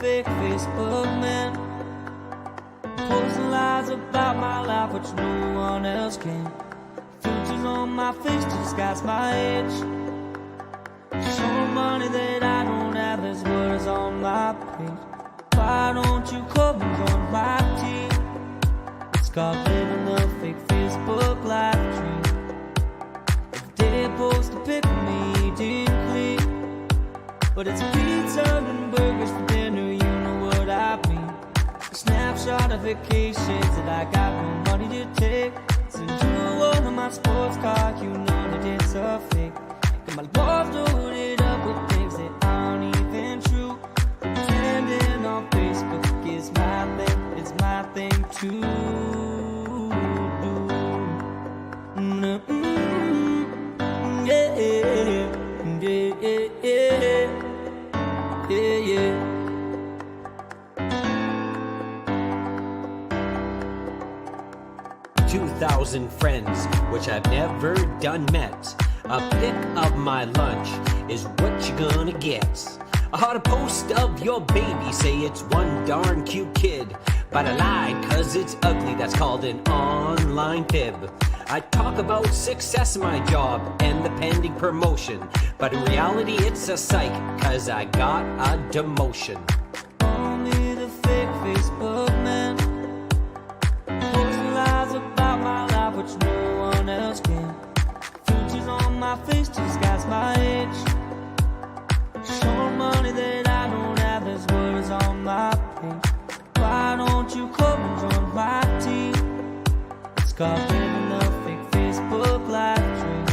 fake Facebook man, posting lies about my life which no one else can. Filters on my face to disguise my age, showing money that I don't have is what is on my page. Why don't you come and join my team? It's called living the fake Facebook life dream. If they post a pic of me eating clean, but it's pizza and burgers for dinner, you know what I mean. A snapshot of vacations that I got no money to take. Send you one of my sports cars, you know that it's a fake. Got my love loaded up with things that aren't even true. Pretending on Facebook is my thing, it's my thing too. Yeah, yeah, yeah, yeah, yeah. 2,000 friends, which I've never done met. A pic of my lunch is what you gonna get. I had a post of your baby, say it's one darn cute kid. But I lied, cause it's ugly, that's called an online fib. I talk about success in my job and the pending promotion, but in reality it's a psych, cause I got a demotion. Only the fake Facebook man, posting lies about my life which no one else can. Filters on my face to disguise my age, showing money that I don't have is what is on my page. Why don't you come and join my team? It's called living the fake Facebook life dream.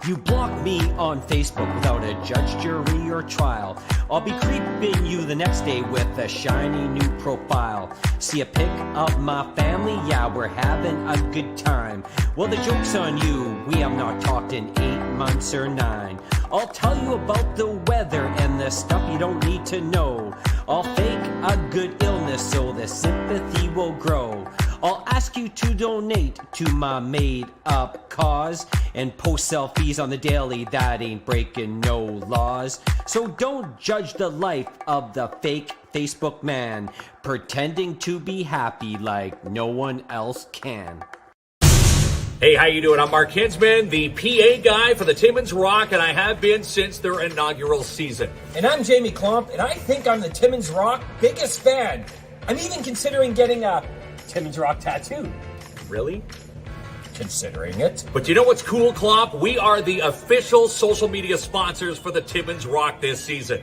You block me on Facebook without a judge, jury, or trial. I'll be creeping you the next day with a shiny new profile. See a pic of my family? Yeah, we're having a good time. Well, the joke's on you. We have not talked in 8 months or 9. I'll tell you about the weather and the stuff you don't need to know. I'll fake a good illness so the sympathy will grow. I'll ask you to donate to my made-up cause and post selfies on the daily, that ain't breaking no laws. So don't judge the life of the fake Facebook man, pretending to be happy like no one else can. Hey, how you doing? I'm Mark Hinsman, the PA guy for the Timmins Rock, and I have been since their inaugural season. And I'm Jamie Klomp, and I think I'm the Timmins Rock biggest fan. I'm even considering getting a Timmins Rock tattoo. Really? Considering it. But you know what's cool, Klomp? We are the official social media sponsors for the Timmins Rock this season.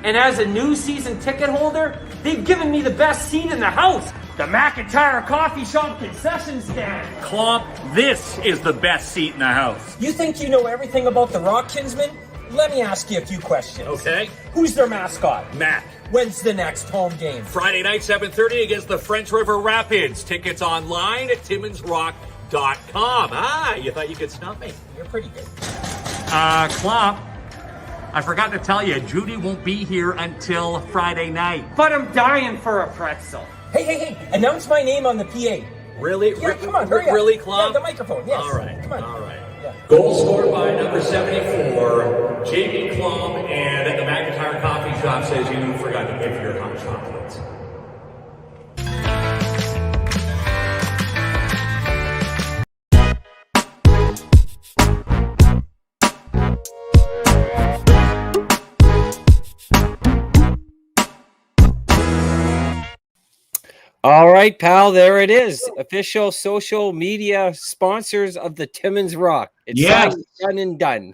And as a new season ticket holder, they've given me the best seat in the house, the McIntyre Coffee Shop concession stand. Klomp, this is the best seat in the house. You think you know everything about the Rock, Kinsman? Let me ask you a few questions. Okay. Who's their mascot? Matt. When's the next home game? Friday night, 7:30 against the French River Rapids. Tickets online at timminsrock.com. Ah, you thought you could stump me. You're pretty good. Klomp, I forgot to tell you, Judy won't be here until Friday night. But I'm dying for a pretzel. Hey, announce my name on the PA. Really? Yeah, come on, hurry up. Really, Klomp? Yeah, the microphone, yes. All right, come on. all right. Yeah. Goal scored by number 74, Jamie Klomp, and the McIntyre Coffee Shop says you forgot to pay for your hot chocolates. All right, pal, there it is. Official social media sponsors of the Timmins Rock. It's Yes. done and done.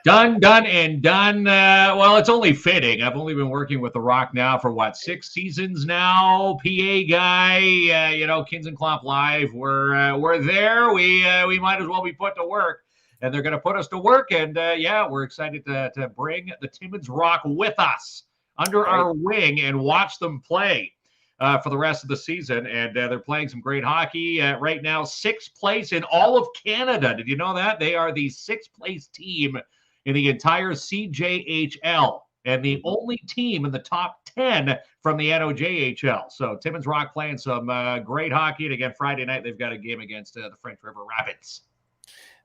Done, and done. Well, it's only fitting. I've only been working with The Rock now for, 6 seasons now. PA guy, Kins and Klomp Live. We're there. We might as well be put to work. And they're going to put us to work. And, we're excited to bring the Timmins Rock with us under our wing and watch them play for the rest of the season. And they're playing some great hockey right now. 6th place in all of Canada. Did you know that? They are the 6th place team in the entire CJHL and the only team in the top 10 from the NOJHL. So Timmins Rock playing some great hockey. And again, Friday night, they've got a game against the French River Rapids.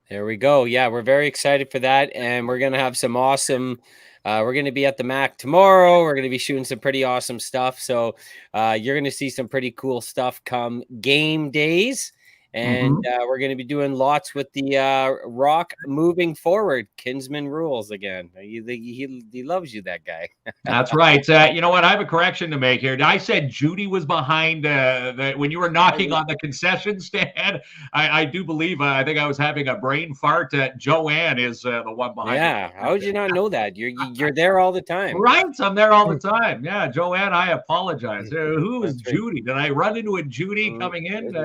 There we go. Yeah, we're very excited for that. And we're going to have some awesome We're going to be at the Mac tomorrow. We're going to be shooting some pretty awesome stuff. So you're going to see some pretty cool stuff come game days. And we're going to be doing lots with the Rock moving forward. Kinsman rules again. He loves you, that guy. That's right. You know what? I have a correction to make here. I said Judy was behind when you were knocking on the concession stand. I do believe, I think I was having a brain fart. Joanne is the one behind. Yeah. How would you not know that? You're there all the time. Right. I'm there all the time. Yeah. Joanne, I apologize. Who is Judy? Did I run into a Judy coming in?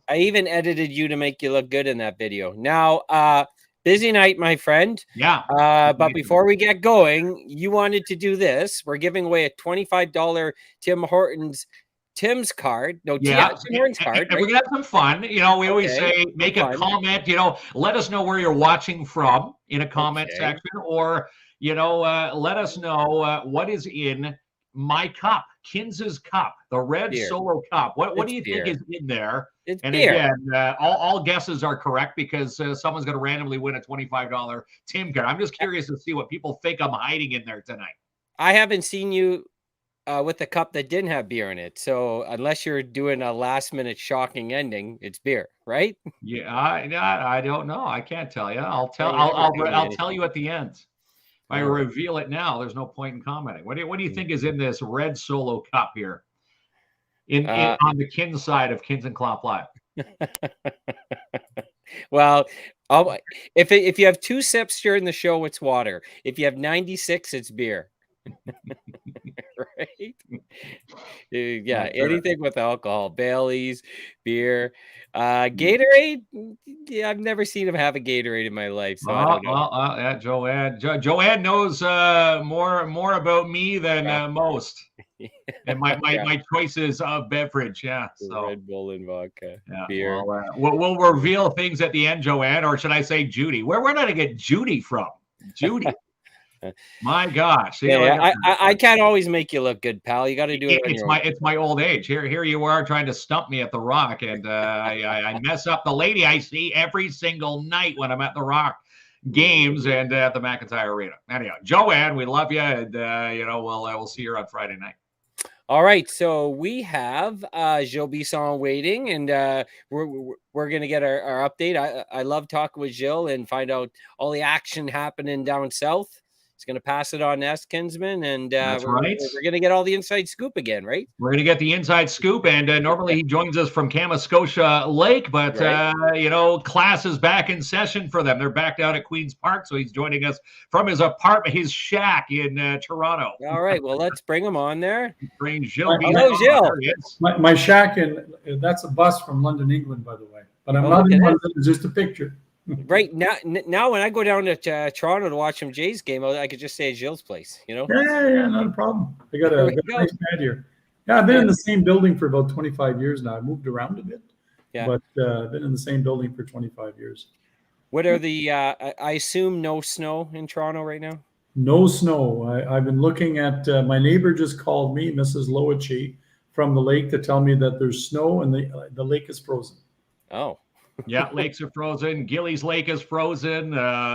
I even edited you to make you look good in that video. Now, busy night, my friend. Yeah. But before we get going, you wanted to do this. We're giving away a $25 Tim Hortons Tim's card. No, Tim Hortons card. And we're gonna have some fun. We always say make a comment. Let us know where you're watching from in a comment section, or let us know what is in my cup, Kins's cup, the red Solo cup. What do you think is in there? It's beer. Again, all guesses are correct because someone's going to randomly win a $25 Tim card. I'm just curious to see what people think I'm hiding in there tonight. I haven't seen you with a cup that didn't have beer in it. So unless you're doing a last-minute shocking ending, it's beer, right? Yeah, I don't know. I can't tell you. I'll tell you at the end. If I reveal it now, there's no point in commenting. What do you think is in this red Solo cup here? On the Kins side of Kins and Klomp Live. Well, if you have 2 sips during the show, it's water. If you have 96, it's beer. Right? Yeah, anything with alcohol, Bailey's, beer, Gatorade. Yeah, I've never seen him have a Gatorade in my life, so I don't know. Yeah, Joanne knows more about me than most, and my choices of beverage. Yeah, so Red Bull and vodka, beer. We'll reveal things at the end, Joanne, or should I say Judy? Where did I get Judy from? Judy. My gosh. I can't always make you look good, pal. You got to do it. It's my old age. Here you are trying to stump me at the Rock, and I mess up the lady I see every single night when I'm at the Rock games and at the McIntyre Arena. Anyhow, Joanne, we love you, and we'll see you on Friday night. All right, so we have Gilles Bisson waiting, and we're going to get our update. I love talking with Gilles and find out all the action happening down south. He's going to pass it on to Kinsman, and we're going to get all the inside scoop again, right? We're going to get the inside scoop, and normally he joins us from Kamoskosia Lake, but, class is back in session for them. They're back down at Queen's Park, so he's joining us from his apartment, his shack in Toronto. All right, well, let's bring him on there. Bring Gilles. Hello, Gilles. My shack, that's a bus from London, England, by the way. But I'm not in London, it's just a picture. Right now, when I go down to Toronto to watch some Jays game, I could just stay at Gilles' place. Yeah, not a problem. I got a nice pad here. Yeah, I've been in the same building for about 25 years now. I moved around a bit, but I've been in the same building for 25 years. What are the? I assume no snow in Toronto right now. No snow. I've been looking at. My neighbor just called me, Mrs. Loichi, from the lake to tell me that there's snow and the lake is frozen. Oh. Yeah, lakes are frozen. Gillies Lake is frozen.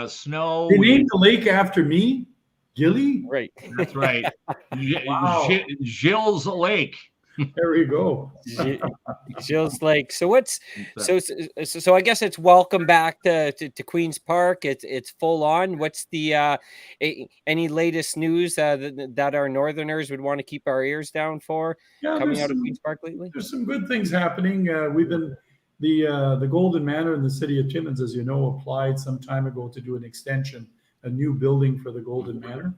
Snow. They named the lake after me, Gilly. Right. That's right. Wow. Gilles Lake. There we go. Gilles Lake. So so I guess it's welcome back to Queen's Park. It's full on. What's the any latest news that our Northerners would want to keep our ears down for coming out of Queen's Park lately? There's some good things happening. We've been. The Golden Manor in the city of Timmins, as you know, applied some time ago to do an extension, a new building for the Golden Manor.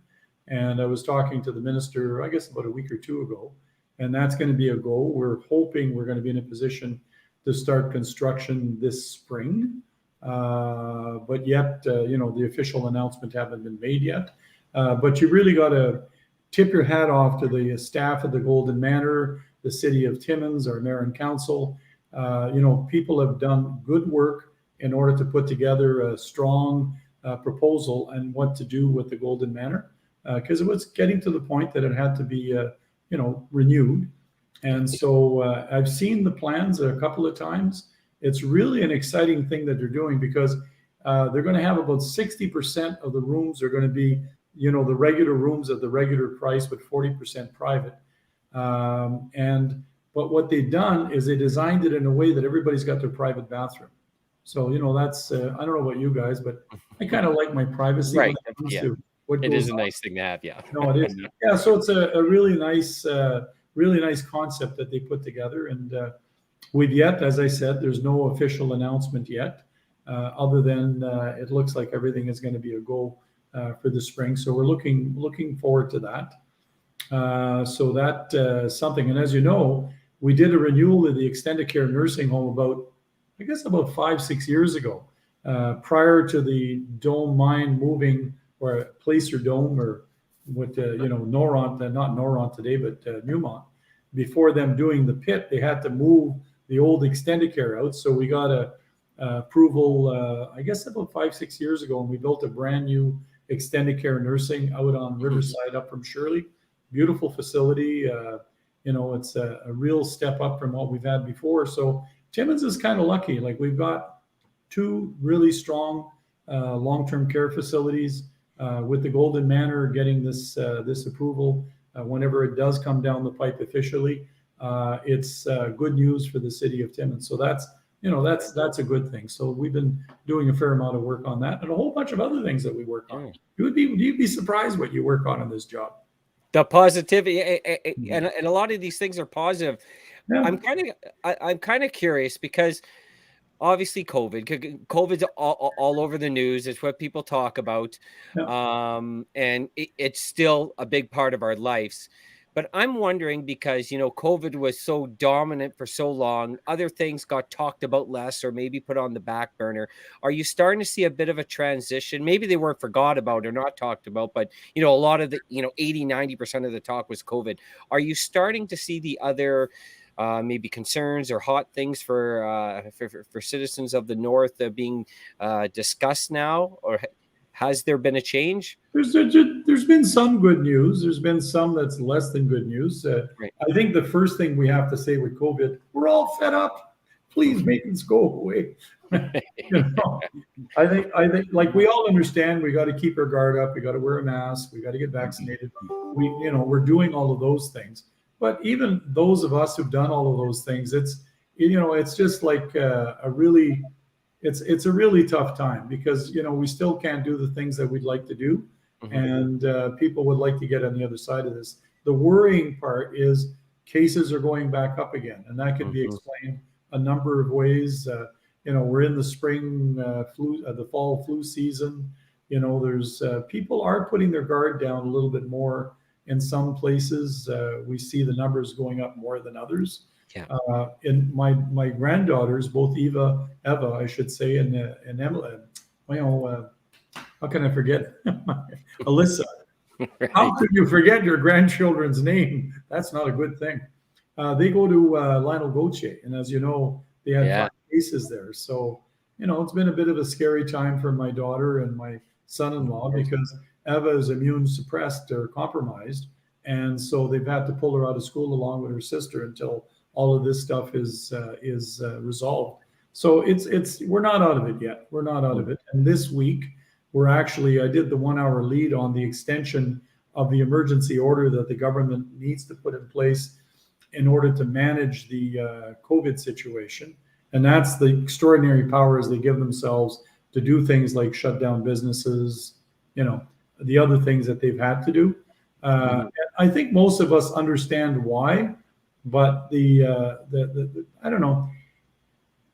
And I was talking to the minister, I guess about a week or two ago, and that's going to be a go. We're hoping we're going to be in a position to start construction this spring. But yet, the official announcement haven't been made yet. But you really got to tip your hat off to the staff of the Golden Manor, the city of Timmins, our mayor and council. People have done good work in order to put together a strong proposal and what to do with the Golden Manor, because it was getting to the point that it had to be, renewed. And so I've seen the plans a couple of times. It's really an exciting thing that they're doing because they're going to have about 60% of the rooms are going to be the regular rooms at the regular price, but 40% private. But what they've done is they designed it in a way that everybody's got their private bathroom. So, that's, I don't know about you guys, but I kind of like my privacy. Right. When it comes Yeah. to what It goes is a on. nice thing to have. Yeah. No, it is. Yeah. So it's a really nice concept that they put together. And as I said, there's no official announcement yet, other than it looks like everything is going to be a go for the spring. So we're looking forward to that. So that something. And as you know, we did a renewal of the extended care nursing home about 5-6 years ago, prior to the Dome mine moving, or Placer Dome, or what, Noront, not Noront today, but Newmont. Before them doing the pit, they had to move the old extended care out. So we got a approval, about 5-6 years ago, and we built a brand new extended care nursing out on Riverside up from Shirley. Beautiful facility. It's a real step up from what we've had before. So Timmins is kind of lucky. Like, we've got 2 really strong long-term care facilities, with the Golden Manor getting this approval whenever it does come down the pipe officially. It's good news for the city of Timmins. So that's a good thing. So we've been doing a fair amount of work on that, and a whole bunch of other things that we work on. You'd be surprised what you work on in this job. The positivity, and a lot of these things are positive. Yeah. I'm kind of curious, because obviously COVID's all over the news. It's what people talk about. Yeah. And it's still a big part of our lives. But I'm wondering, because, COVID was so dominant for so long, other things got talked about less, or maybe put on the back burner. Are you starting to see a bit of a transition? Maybe they weren't forgot about or not talked about, but, a lot of the, 80-90% of the talk was COVID. Are you starting to see the other maybe concerns or hot things for citizens of the North being discussed now? Or has there been a change? There's been some good news. There's been some that's less than good news. Right. I think the first thing we have to say with COVID, we're all fed up. Please make this go away. I think like, we all understand we got to keep our guard up. We got to wear a mask. We got to get vaccinated. We're doing all of those things. But even those of us who've done all of those things, it's just like it's a really tough time, because, we still can't do the things that we'd like to do. Mm-hmm. And people would like to get on the other side of this. The worrying part is cases are going back up again, and that can be explained a number of ways. We're in the spring the fall flu season. There's people are putting their guard down a little bit more in some places. We see the numbers going up more than others. Yeah. And my granddaughters, both Eva, I should say, and Emily, how can I forget Alyssa? Right. How could you forget your grandchildren's name? That's not a good thing. They go to Lionel Gauthier, and as you know, they had 5 cases there. So, it's been a bit of a scary time for my daughter and my son-in-law, because Eva is immune suppressed or compromised, and so they've had to pull her out of school along with her sister until all of this stuff is resolved. So we're not out of it yet. We're not out of it. And this week, I did the 1-hour lead on the extension of the emergency order that the government needs to put in place in order to manage the COVID situation. And that's the extraordinary powers they give themselves to do things like shut down businesses, the other things that they've had to do. I think most of us understand why, but I don't know.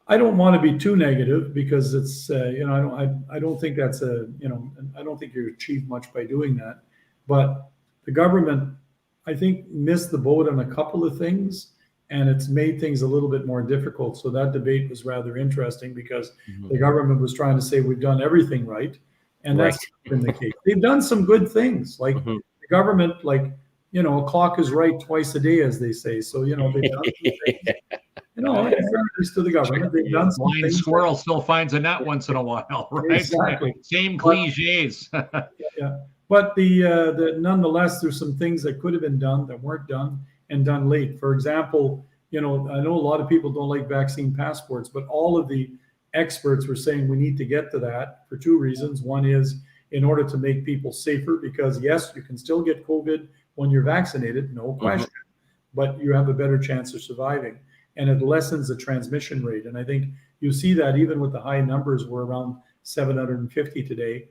I don't want to be too negative, because it's I don't think that's I don't think you achieve much by doing that. But the government, I think, missed the boat on a couple of things, and it's made things a little bit more difficult. So that debate was rather interesting, because the government was trying to say we've done everything right, and that's been the case. They've done some good things, like the government, a clock is right twice a day, as they say. So they've done some things. In fairness to the government, they've done some blind things. Squirrel still finds a nut once in a while, right? Exactly. Same cliches. Yeah. But nonetheless, there's some things that could have been done that weren't done, and done late. For example, I know a lot of people don't like vaccine passports, but all of the experts were saying we need to get to that for 2 reasons. One is in order to make people safer, because yes, you can still get COVID when you're vaccinated, no question, but you have a better chance of surviving, and it lessens the transmission rate. And I think you see that even with the high numbers, we're around 750 today.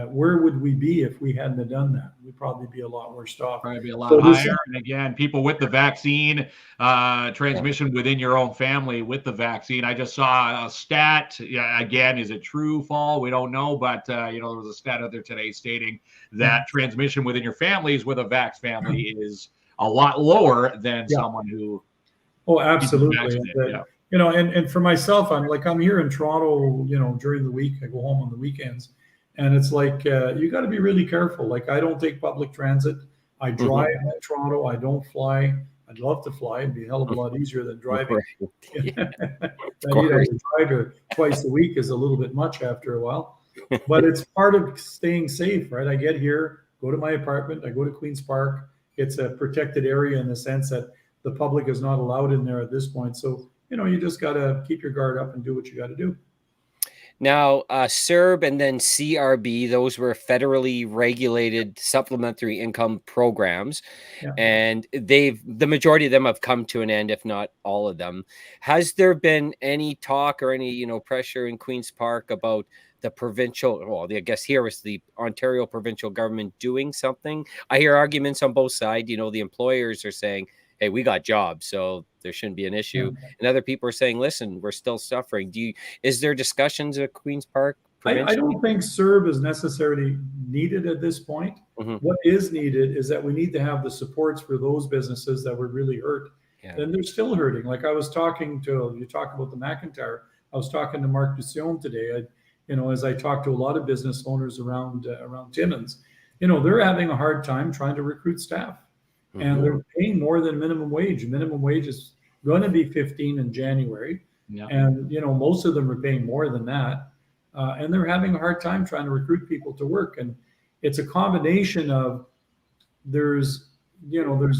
Where would we be if we hadn't have done that? We'd probably be a lot worse off. Probably be a lot higher. And again, people with the vaccine, transmission within your own family with the vaccine. I just saw a stat. Again, is it true, Fall? We don't know, but there was a stat out there today stating that transmission within your families with a vax family is a lot lower than someone who. Oh, absolutely. And for myself, I'm here in Toronto, during the week. I go home on the weekends. And it's like, you got to be really careful. Like, I don't take public transit. I drive in Toronto. I don't fly. I'd love to fly. It'd be a hell of a lot easier than driving. To drive twice a week is a little bit much after a while. But it's part of staying safe, right? I get here, go to my apartment. I go to Queen's Park. It's a protected area in the sense that the public is not allowed in there at this point. So, you just got to keep your guard up and do what you got to do. Now, CERB and then CRB, those were federally regulated supplementary income programs, and the majority of them have come to an end, if not all of them. Has there been any talk or any, pressure in Queen's Park about the provincial, I guess here is the Ontario provincial government doing something? I hear arguments on both sides. The employers are saying, hey, we got jobs, so there shouldn't be an issue. And other people are saying, listen, we're still suffering. Is there discussions at Queen's Park? I don't think CERB is necessarily needed at this point. What is needed is that we need to have the supports for those businesses that were really hurt. And they're still hurting. Like I was talking to, you talk about the McIntyre, I was talking to Mark Bisson today. As I talk to a lot of business owners around Timmins, they're having a hard time trying to recruit staff. And they're paying more than minimum wage. Minimum wage is going to be 15 in January. And, most of them are paying more than that. And they're having a hard time trying to recruit people to work. And it's a combination of there's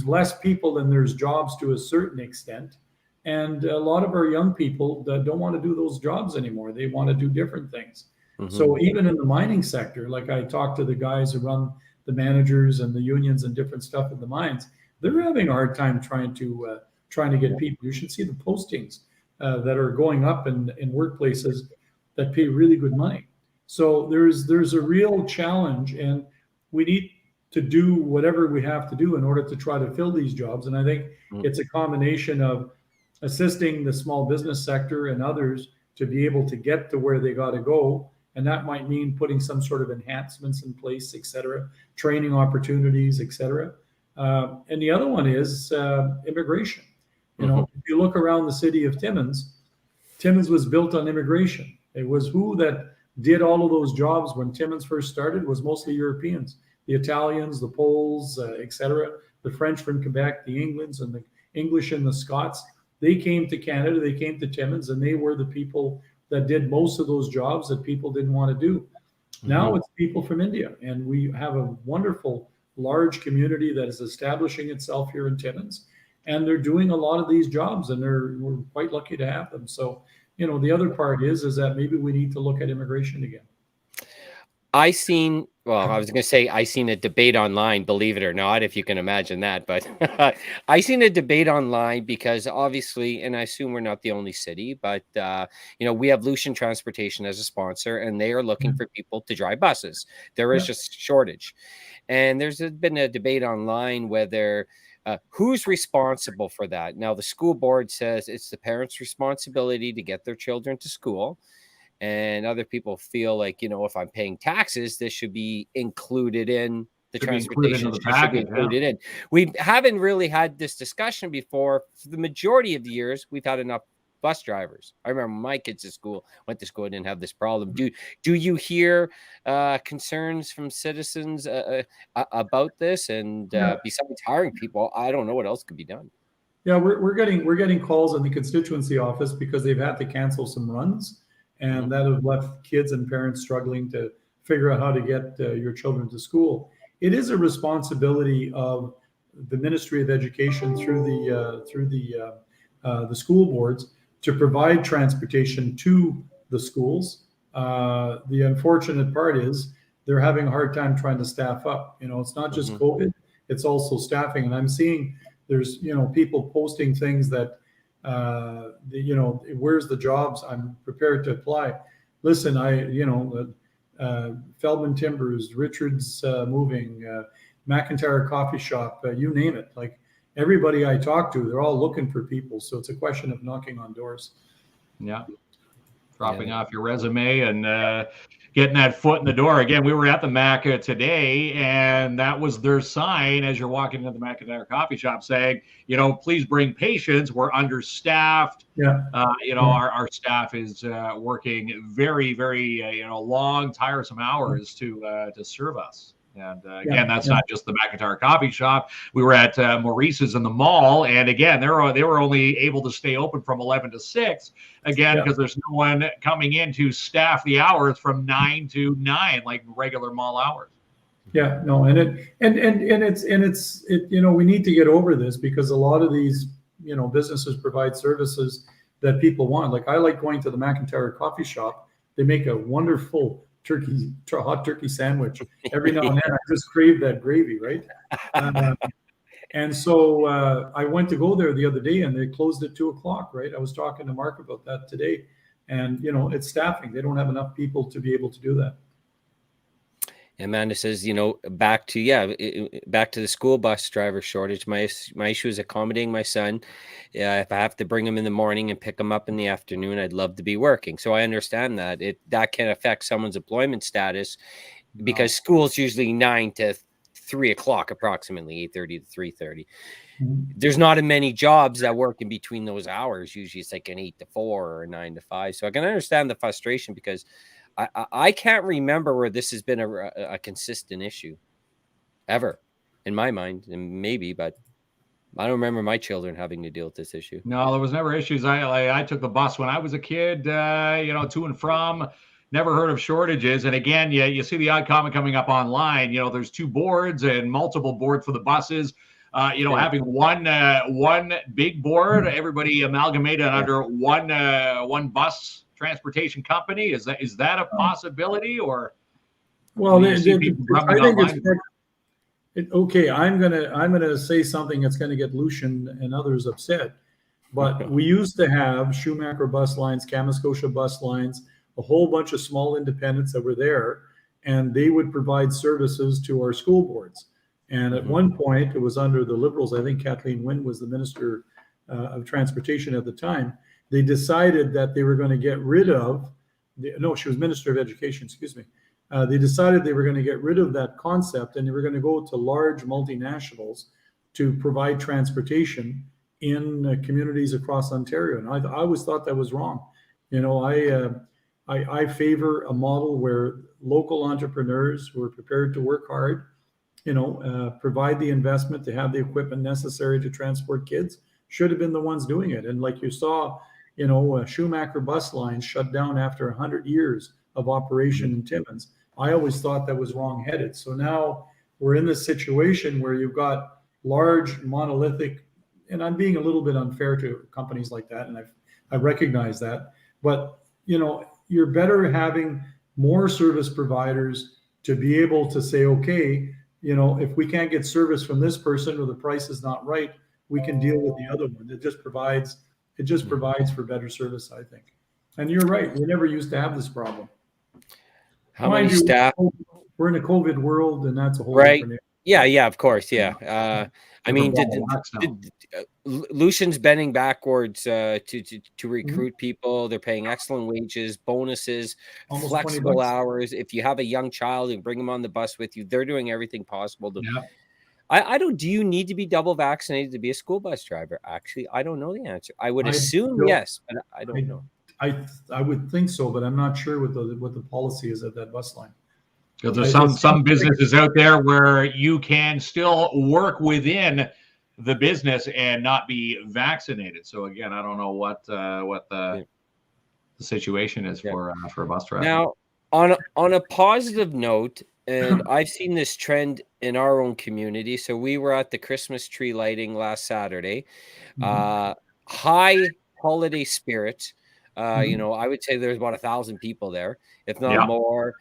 less people than there's jobs to a certain extent. And a lot of our young people that don't want to do those jobs anymore. They want to do different things. So even in the mining sector, like I talked to the guys who run the managers and the unions and different stuff in the mines, they're having a hard time trying to get people. You should see the postings that are going up in workplaces that pay really good money. So there's a real challenge, and we need to do whatever we have to do in order to try to fill these jobs. And I think it's a combination of assisting the small business sector and others to be able to get to where they got to go. And that might mean putting some sort of enhancements in place, et cetera, training opportunities, et cetera. And the other one is immigration. If you look around the city of Timmins was built on immigration. It was who that did all of those jobs when Timmins first started was mostly Europeans, the Italians, the Poles, et cetera, the French from Quebec, the English and the Scots. They came to Canada, they came to Timmins, and they were the people that did most of those jobs that people didn't want to do. Now it's people from India, and we have a wonderful large community that is establishing itself here in Timmins, and they're doing a lot of these jobs, and we're quite lucky to have them. So, the other part is that maybe we need to look at immigration again. I seen a debate online, believe it or not, if you can imagine that, but I seen a debate online because obviously, and I assume we're not the only city, but we have Lucian Transportation as a sponsor, and they are looking for people to drive buses. There is just a shortage. And there's been a debate online whether who's responsible for that. Now, the school board says it's the parents' responsibility to get their children to school. And other people feel like, if I'm paying taxes, this should be included in the transportation. Should be included in. We haven't really had this discussion before. For the majority of the years, we've had enough bus drivers. I remember my kids went to school and didn't have this problem. Do you hear concerns from citizens about this? And besides hiring people, I don't know what else could be done. Yeah, we're getting calls in the constituency office because they've had to cancel some runs. And that have left kids and parents struggling to figure out how to get your children to school. It is a responsibility of the Ministry of Education through the school boards to provide transportation to the schools. The unfortunate part is they're having a hard time trying to staff up. It's not just COVID, it's also staffing. And I'm seeing there's, people posting things that, where's the jobs? I'm prepared to apply. Listen, Feldman Timbers, Richards Moving, McIntyre Coffee Shop, you name it. Like everybody I talk to, they're all looking for people. So it's a question of knocking on doors. Yeah. Dropping off your resume and getting that foot in the door. Again, we were at the Mac today, and that was their sign as you're walking into the McIntyre Coffee Shop saying, please bring patience. We're understaffed. Yeah. Our staff is working very, very, long, tiresome hours to serve us. And again, that's not just the McIntyre Coffee Shop. We were at Maurice's in the mall, and again, they were only able to stay open from 11 to 6, again, because there's no one coming in to staff the hours from 9 to 9, like regular mall hours. Yeah, no, and it's we need to get over this, because a lot of these businesses provide services that people want. Like I like going to the McIntyre Coffee Shop. They make a wonderful hot turkey sandwich. Every now and then I just crave that gravy, right? And so I went to go there the other day, and they closed at 2:00, right? I was talking to Mark about that today, and it's staffing. They don't have enough people to be able to do that. Amanda says, back to the school bus driver shortage. My issue is accommodating my son. If I have to bring him in the morning and pick him up in the afternoon, I'd love to be working. So I understand that that can affect someone's employment status, because school's usually 9 to 3 o'clock, approximately 8:30 to 3:30. There's not many jobs that work in between those hours. Usually it's like an 8 to 4 or a 9 to 5. So I can understand the frustration, because I can't remember where this has been a consistent issue ever in my mind, and maybe, but I don't remember my children having to deal with this issue. No, there was never issues. I took the bus when I was a kid, to and from. Never heard of shortages. And again, you see the odd comment coming up online. There's 2 boards and multiple boards for the buses. Having one big board, everybody amalgamated under one bus transportation company. Is that a possibility, or? Well, I think okay. I'm gonna say something that's gonna get Lucian and others upset, but we used to have Schumacher bus lines, Kamoskosha bus lines, a whole bunch of small independents that were there, and they would provide services to our school boards. And at one point, it was under the Liberals. I think Kathleen Wynne was the Minister of Transportation at the time. They decided that they were going to get rid of, she was Minister of Education, excuse me. They decided they were going to get rid of that concept, and they were going to go to large multinationals to provide transportation in communities across Ontario. And I always thought that was wrong. I favor a model where local entrepreneurs who are prepared to work hard, provide the investment to have the equipment necessary to transport kids, should have been the ones doing it. And like you saw, Schumacher bus lines shut down after 100 years of operation in Timmins. I always thought that was wrong-headed. So now we're in this situation where you've got large monolithic, and I'm being a little bit unfair to companies like that, and I recognize that, but you're better having more service providers to be able to say, okay, if we can't get service from this person, or the price is not right, we can deal with the other one. It just provides for better service, I think. And you're right, we never used to have this problem. How many staff? We're in a COVID world, and that's a whole right. different. Yeah, of course, yeah. I mean, Lucian's bending backwards to recruit people. They're paying excellent wages, bonuses, Almost flexible hours. If you have a young child and bring them on the bus with you, they're doing everything possible to. Yeah. I don't. Do you need to be double vaccinated to be a school bus driver? Actually, I don't know the answer. I would assume yes, but I don't know. I would think so, but I'm not sure what the policy is at that bus line. Because there's some businesses out there where you can still work within the business and not be vaccinated. So again, I don't know what the situation is for a bus driver. Now, on a positive note, and I've seen this trend in our own community. So we were at the Christmas tree lighting last Saturday. High holiday spirit. You know, I would say there's about 1,000 people there, if not Yeah. more.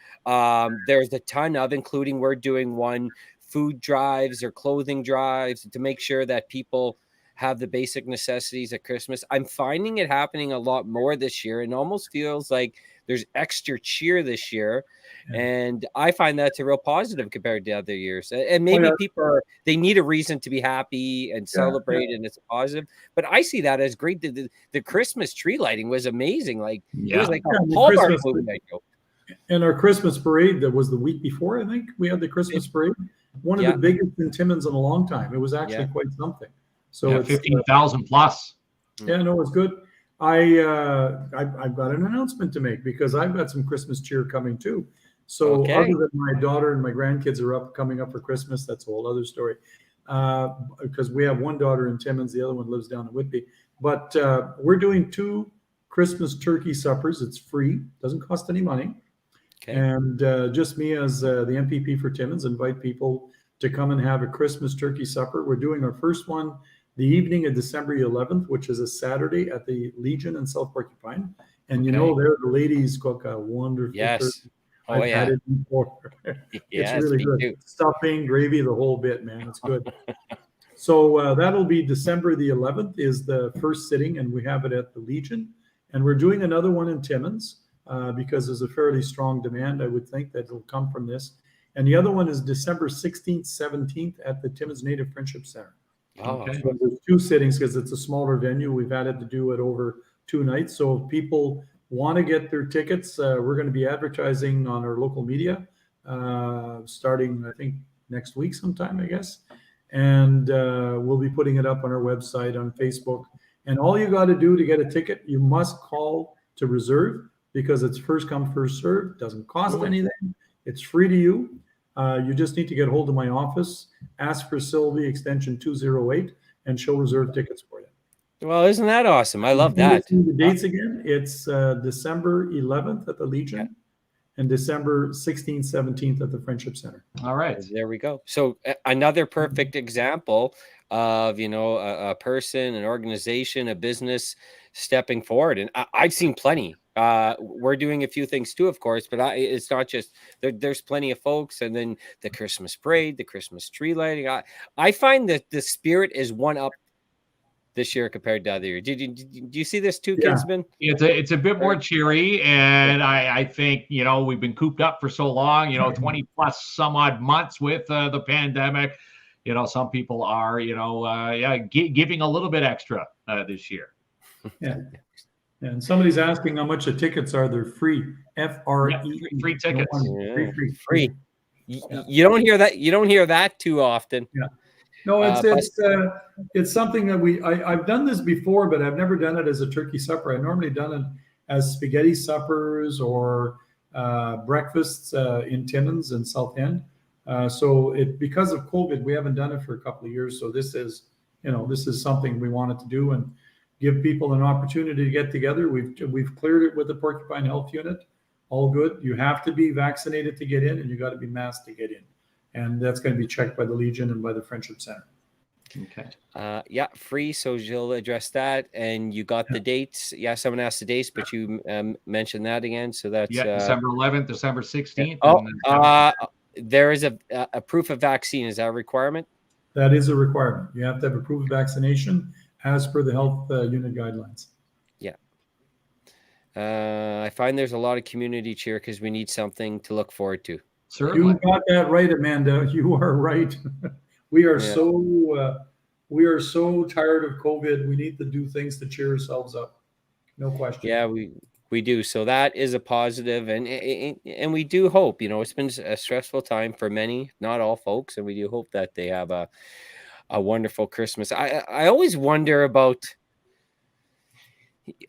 There's a ton of, including we're doing one food drives or clothing drives to make sure that people have the basic necessities at Christmas. I'm finding it happening a lot more this year, and almost feels like there's extra cheer this year. Yeah. And I find that's a real positive compared to other years. And Oh, maybe yeah. people they need a reason to be happy and celebrate, and it's a positive. But I see that as great. The Christmas tree lighting was amazing. Like it was like Yeah, a the Hallmark Christmas movie. I know. And our Christmas parade that was the week before, I think we had the Christmas parade, one of Yeah. the biggest in Timmins in a long time. It was actually Yeah. quite something. So Yeah, it's 15,000 plus. yeah, no, it's good. I've got an announcement to make because I've got some Christmas cheer coming too. So Okay. other than my daughter and my grandkids are coming up for Christmas, that's a whole other story. Because we have one daughter in Timmins, the other one lives down in Whitby. But we're doing 2 Christmas turkey suppers. It's free, doesn't cost any money. Okay. And just me as the MPP for Timmins invite people to come and have a Christmas turkey supper. We're doing our first one the evening of December 11th, which is a Saturday at the Legion in South Porcupine. And you know, there the ladies cook a wonderful Yes. turkey. Oh, I've yeah. had it before. It's Yes, really me good. too. Stuffing, gravy, the whole bit, man. It's good. So that'll be December the 11th is the first sitting, and we have it at the Legion. And we're doing another one in Timmins because there's a fairly strong demand, I would think, that will come from this. And the other one is December 16th, 17th at the Timmins Native Friendship Center. Oh, Okay. So there's 2 sittings because it's a smaller venue. We've had to do it over 2 nights. So if people want to get their tickets, we're going to be advertising on our local media starting, I think, next week sometime, I guess. And we'll be putting it up on our website, on Facebook. And all you got to do to get a ticket, you must call to reserve because it's first come, first served. Doesn't cost anything. It's free to you. You just need to get hold of my office, ask for Sylvie, extension 208, and she'll reserve tickets for you. well, isn't that awesome? I love Can you that. see the dates again? It's December 11th at the Legion and December 16th, 17th at the Friendship Center. All right. There we go. So another perfect example of, you know, a person, an organization, a business stepping forward. And I've seen plenty. We're doing a few things too, of course, but it's not just there's plenty of folks. And then the Christmas parade, the Christmas tree lighting. I find that the spirit is one up this year compared to other years. Do you see this too, Kinsman? It's a bit more cheery, and I think, you know, we've been cooped up for so long, you know, 20 plus some odd months with the pandemic. You know, some people are, you know, giving a little bit extra this year. Yeah. And somebody's asking how much the tickets are. They're free. F-R-E. Free tickets. No, Free. You don't hear that. You don't hear that too often. Yeah. No, it's something that I've done this before, but I've never done it as a turkey supper. I've normally done it as spaghetti suppers or breakfasts in Timmins and South End. So because of COVID, we haven't done it for a couple of years. So this is something we wanted to do and give people an opportunity to get together. We've cleared it with the Porcupine Health Unit. All good. You have to be vaccinated to get in, and you got to be masked to get in. And that's going to be checked by the Legion and by the Friendship Center. Okay. Yeah, free. So you'll address that, and you got the dates. Yeah, someone asked the dates, but you mentioned that again. So that's December 11th, December 16th. There is a proof of vaccine. Is that a requirement? That is a requirement. You have to have a proof of vaccination as per the health unit guidelines. Yeah. I find there's a lot of community cheer because we need something to look forward to. Certainly. You got that right, Amanda. You are right. We are so tired of COVID. We need to do things to cheer ourselves up. No question. Yeah, we do. So that is a positive, and we do hope. You know, it's been a stressful time for many, not all folks, and we do hope that they have a wonderful Christmas. I always wonder about,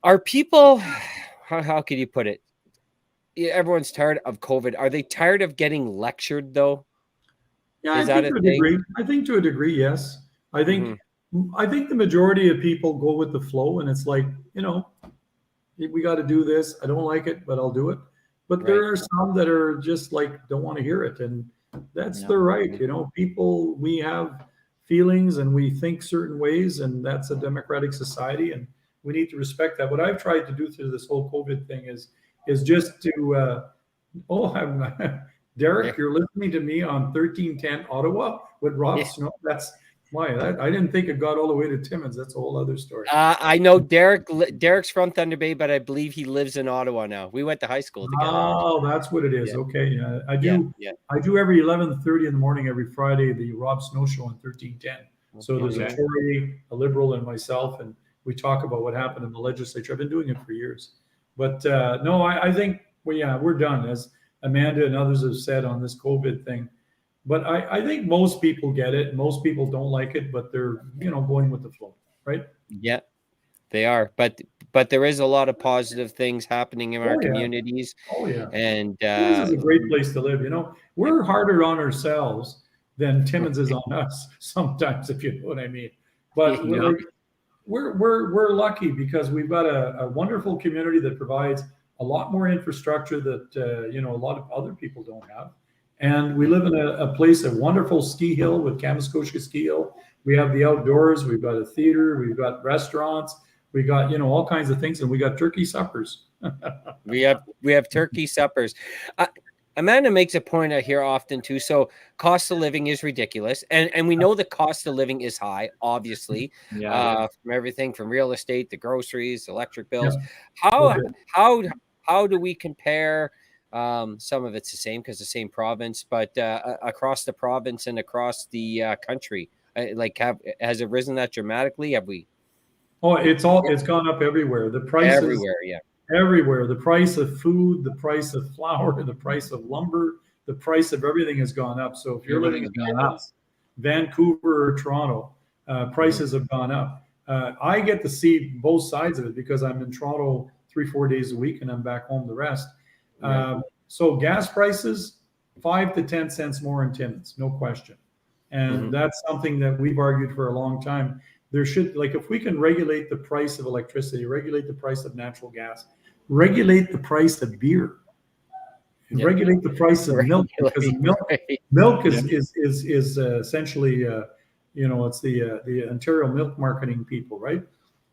are people, how could you put it? Everyone's tired of COVID. Are they tired of getting lectured though? Yeah, I think to a degree, yes. I think the majority of people go with the flow, and it's like, you know, we got to do this. I don't like it, but I'll do it. But there are some that are just like, don't want to hear it. And that's their right. You know, people, we have feelings and we think certain ways, and that's a democratic society. And we need to respect that. What I've tried to do through this whole COVID thing is just to, Derek, you're listening to me on 1310 Ottawa with Rob Snow. That's why I didn't think it got all the way to Timmins. That's a whole other story. I know Derek's from Thunder Bay, but I believe he lives in Ottawa now. We went to high school together. Oh, that's what it is. Yeah. Okay. Yeah, I do. Yeah. I do every 11:30 in the morning every Friday, the Rob Snow Show on 1310. So there's a Tory, a Liberal, and myself, and we talk about what happened in the legislature. I've been doing it for years. But no, I think, we're done, as Amanda and others have said on this COVID thing. But I think most people get it. Most people don't like it, but they're, going with the flow, right? Yeah, they are. But there is a lot of positive things happening in our communities. Oh, yeah. And this is a great place to live. We're harder on ourselves than Timmins is on us sometimes, if you know what I mean. But we're lucky because we've got a wonderful community that provides a lot more infrastructure that a lot of other people don't have. And we live in a place, a wonderful ski hill with Kamoskoshka Ski Hill. We have the outdoors. We've got a theater. We've got restaurants. We got all kinds of things, and we got turkey suppers. we have turkey suppers. Amanda makes a point out here often too. So cost of living is ridiculous, and we know the cost of living is high, obviously, from everything from real estate, the groceries, electric bills. Yeah. How do we compare? Some of it's the same because the same province, but across the province and across the country, has it risen that dramatically? Have we? Oh, it's gone up everywhere. The prices everywhere, everywhere. The price of food, the price of flour, the price of lumber, the price of everything has gone up. So if you're living in Vancouver or Toronto, prices have gone up. I get to see both sides of it because I'm in Toronto 3-4 days a week and I'm back home the rest. So gas prices, 5 to 10 cents more in Timmins, no question. And that's something that we've argued for a long time. There should, if we can regulate the price of electricity, regulate the price of natural gas, regulate the price of beer, regulate the price of milk, because milk is essentially, it's the Ontario milk marketing people, right?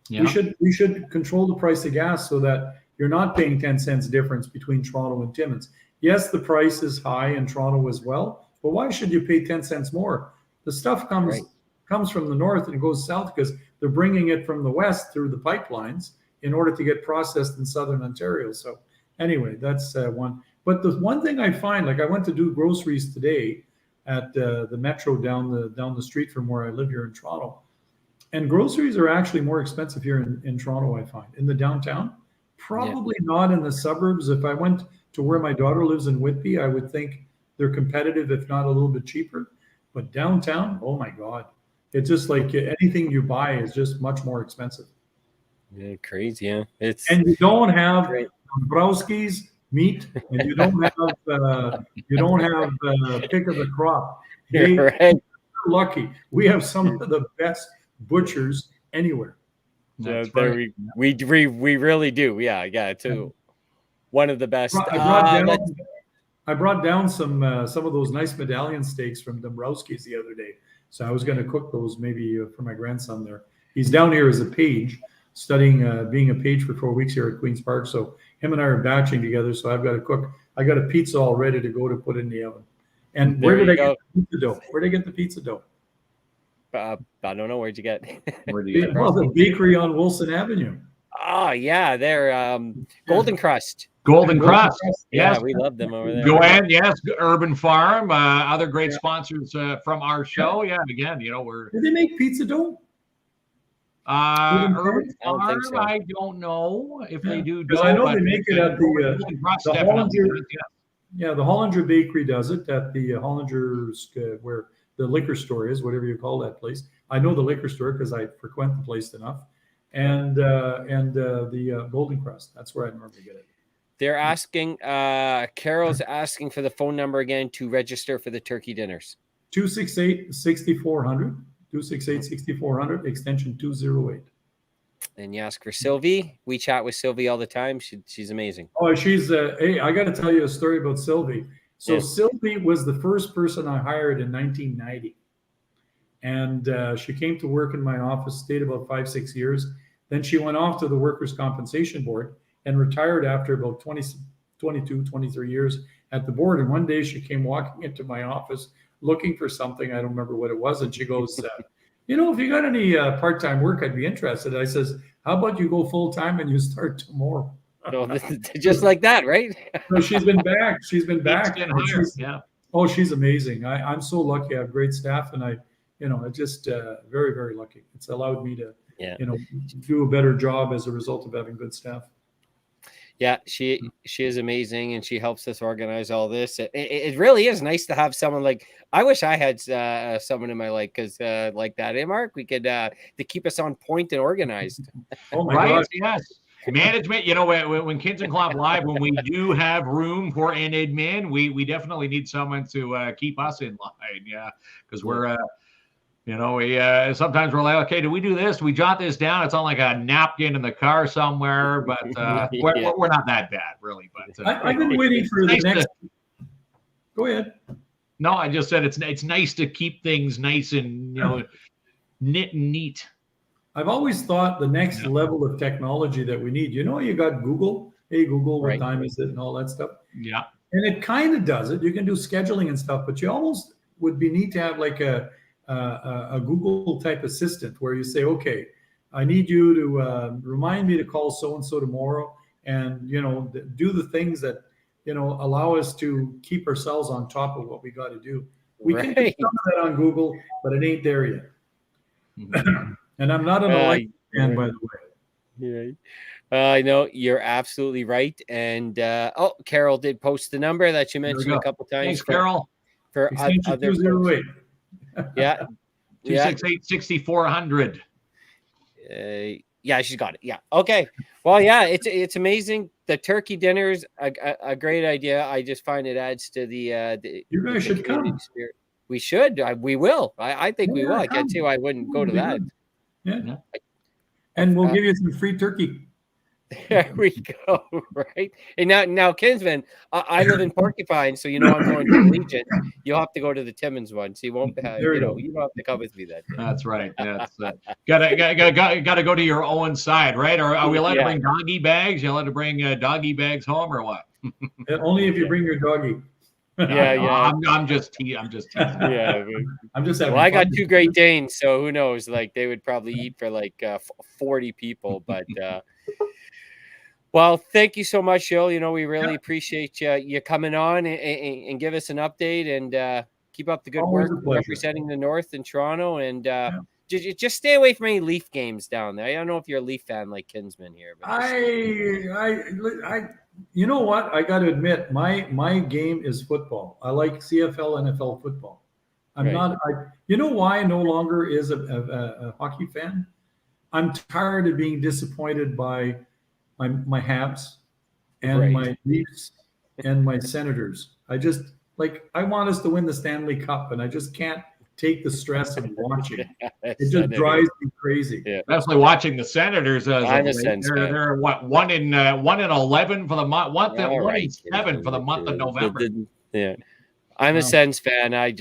Yeah. We should control the price of gas so that you're not paying 10 cents difference between Toronto and Timmins. Yes, the price is high in Toronto as well, but why should you pay 10 cents more? The stuff comes from the north and goes south because they're bringing it from the west through the pipelines in order to get processed in southern Ontario. So anyway, that's one. But the one thing I find, I went to do groceries today at the Metro down the street from where I live here in Toronto, and groceries are actually more expensive here in Toronto, I find. In the downtown, probably not in the suburbs. If I went to where my daughter lives in Whitby, I would think they're competitive, if not a little bit cheaper. But downtown, oh my God. It's just like anything you buy is just much more expensive. Yeah, crazy, yeah. And you don't have Browski's meat, and you don't have pick of the crop. They're lucky. We have some of the best butchers anywhere. Yeah, we really do. Yeah, too. One of the best. I brought down some of those nice medallion steaks from Dombrowski's the other day. So I was going to cook those maybe for my grandson there. He's down here as a page, studying being a page for 4 weeks here at Queen's Park. So him and I are batching together. So I've got to cook. I got a pizza all ready to go to put in the oven. And where did I get the pizza dough? Where did I get the pizza dough? I don't know. Where'd you get? Well, the bakery on Wilson Avenue. Oh yeah, they're Golden Crust. Golden Crust. Yes. Yeah, we love them over there. Joanne, yes, Urban Farm, other great sponsors from our show. Yeah, again, we're. Do they make pizza dough? Urban Farm, I don't know if they do. Because I know they make it at the Hollinger. Yeah, the Hollinger Bakery does it at the Hollinger's, where the liquor store is, whatever you call that place. I know the liquor store because I frequent the place enough. And the Golden Crust. That's where I normally get it. They're asking, Carol's asking for the phone number again to register for the turkey dinners. 268-6400, 268-6400, extension 208. And you ask for Sylvie. We chat with Sylvie all the time. She's amazing. Oh, she's, hey, I got to tell you a story about Sylvie. So Sylvie was the first person I hired in 1990. And she came to work in my office, stayed about 5-6 years. Then she went off to the Workers' Compensation Board and retired after about 22, 23 years at the board. And one day she came walking into my office looking for something. I don't remember what it was. And she goes, if you got any part-time work, I'd be interested. I says, how about you go full-time and you start tomorrow? Just like that, right? So she's been back. She's been back. Yeah. Oh, she's amazing. I'm so lucky. I have great staff, and I just very, very lucky. It's allowed me to, do a better job as a result of having good staff. Yeah, she is amazing, and she helps us organize all this. It really is nice to have someone like. I wish I had someone in my life because like that, Mark. We could to keep us on point and organized. Oh my Right? God. Yes. Management, when Kids and Clop Live, when we do have room for an admin, we definitely need someone to keep us in line. Yeah, because we're we sometimes we're like, okay, do we do this? Do we jot this down? It's on like a napkin in the car somewhere, but we're not that bad, really. But I've been waiting for the next. Go ahead. No, I just said it's nice to keep things nice and knit and neat. I've always thought the next level of technology that we need. You got Google. Hey, Google, what time is it, and all that stuff. Yeah. And it kind of does it. You can do scheduling and stuff, but you almost would be neat to have like a Google type assistant where you say, okay, I need you to remind me to call so-and-so tomorrow and, do the things that, allow us to keep ourselves on top of what we got to do. We can do some of that on Google, but it ain't there yet. Mm-hmm. And I'm not an Alexa fan, by the way. Yeah. I know you're absolutely right. And Carol did post the number that you mentioned a couple times. Thanks, Carol. For other 208. Yeah. 268-6400. Yeah, she's got it. Yeah. Okay. Well, yeah, it's amazing. The turkey dinner is a great idea. I just find it adds to the you guys should come. Spirit. We should. We will. I think we will. I can't see why I wouldn't go to that. Yeah. And we'll give you some free turkey. There we go. Right. And now, Kinsman, I live in Porcupine, so I'm going to the Legion. You'll have to go to the Timmins one, so you won't have. You don't have to come with me that day. That's right. That's gotta go to your own side, right? Or are we allowed to bring doggy bags? You allowed to bring doggy bags home, or what? Only if you bring your doggy. Yeah. I'm just teasing. Yeah. I'm just having I got 2 Great Danes, so who knows? Like they would probably eat for like 40 people, but. Well, thank you so much, Gilles. We really appreciate you coming on and give us an update and keep up the good work representing the North in Toronto. And just stay away from any Leaf games down there. I don't know if you're a Leaf fan like Kinsman here. But I you know what? I got to admit, my game is football. I like CFL, NFL football. I'm not. You know why I no longer is a hockey fan? I'm tired of being disappointed by my Habs and my Leafs and my Senators. I want us to win the Stanley Cup, and I just can't take the stress of watching. It just drives me crazy. Yeah. Especially watching the Senators. I'm a Sens fan. They're what 1 in 11 for the month. 1 in 7 for the month of November. Yeah. I'm a Sens fan. I've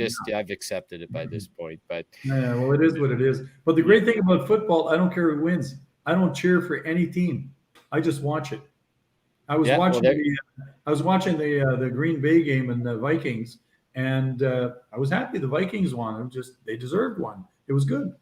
accepted it by this point, but well, it is what it is. But the great thing about football, I don't care who wins. I don't cheer for any team. I just watch it. I was watching the Green Bay game and the Vikings, and I was happy the Vikings won. They deserved one. It was good.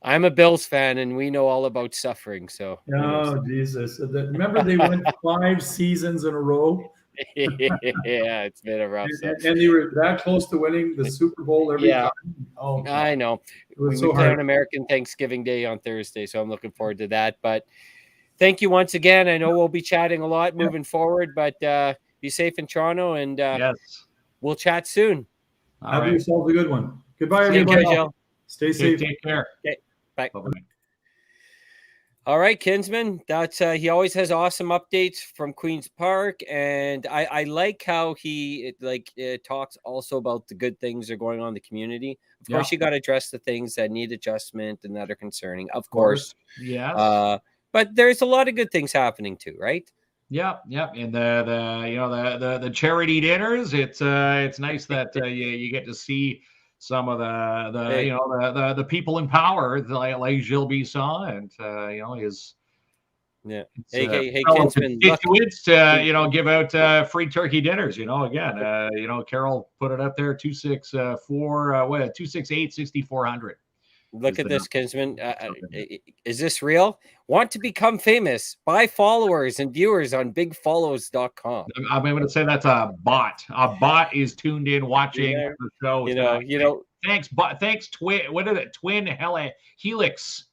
I'm a Bills fan, and we know all about suffering. So, oh Jesus! Remember they went 5 seasons in a row. Yeah, it's been a rough. And they were that close to winning the Super Bowl every time. Oh, I know. We play on American Thanksgiving Day on Thursday, so I'm looking forward to that. But thank you once again. I know we'll be chatting a lot moving forward, but be safe in Toronto, and we'll chat soon. Have yourselves a good one. Goodbye, everybody. Stay safe. Take care. Okay. Bye. Bye-bye. All right, Kinsman. That's he always has awesome updates from Queen's Park, and I like how he talks also about the good things that are going on in the community. Of course, you got to address the things that need adjustment and that are concerning. Of course, but there's a lot of good things happening too, right? Yep. And the charity dinners. It's nice that you get to see some of the Hey. you know the people in power like Gilles Bisson and you know his Yeah. Hey, fellow Kinsman, look. constituents to you know give out free turkey dinners. You know, again, you know, Carol put it up there 268-6400. Look at this, Kinsman. Is this real? Want to become famous? Buy followers and viewers on bigfollows.com. I'm going to say that's a bot. A bot is tuned in watching the show. You know. Thanks, Twin. What is it? Twin Helix.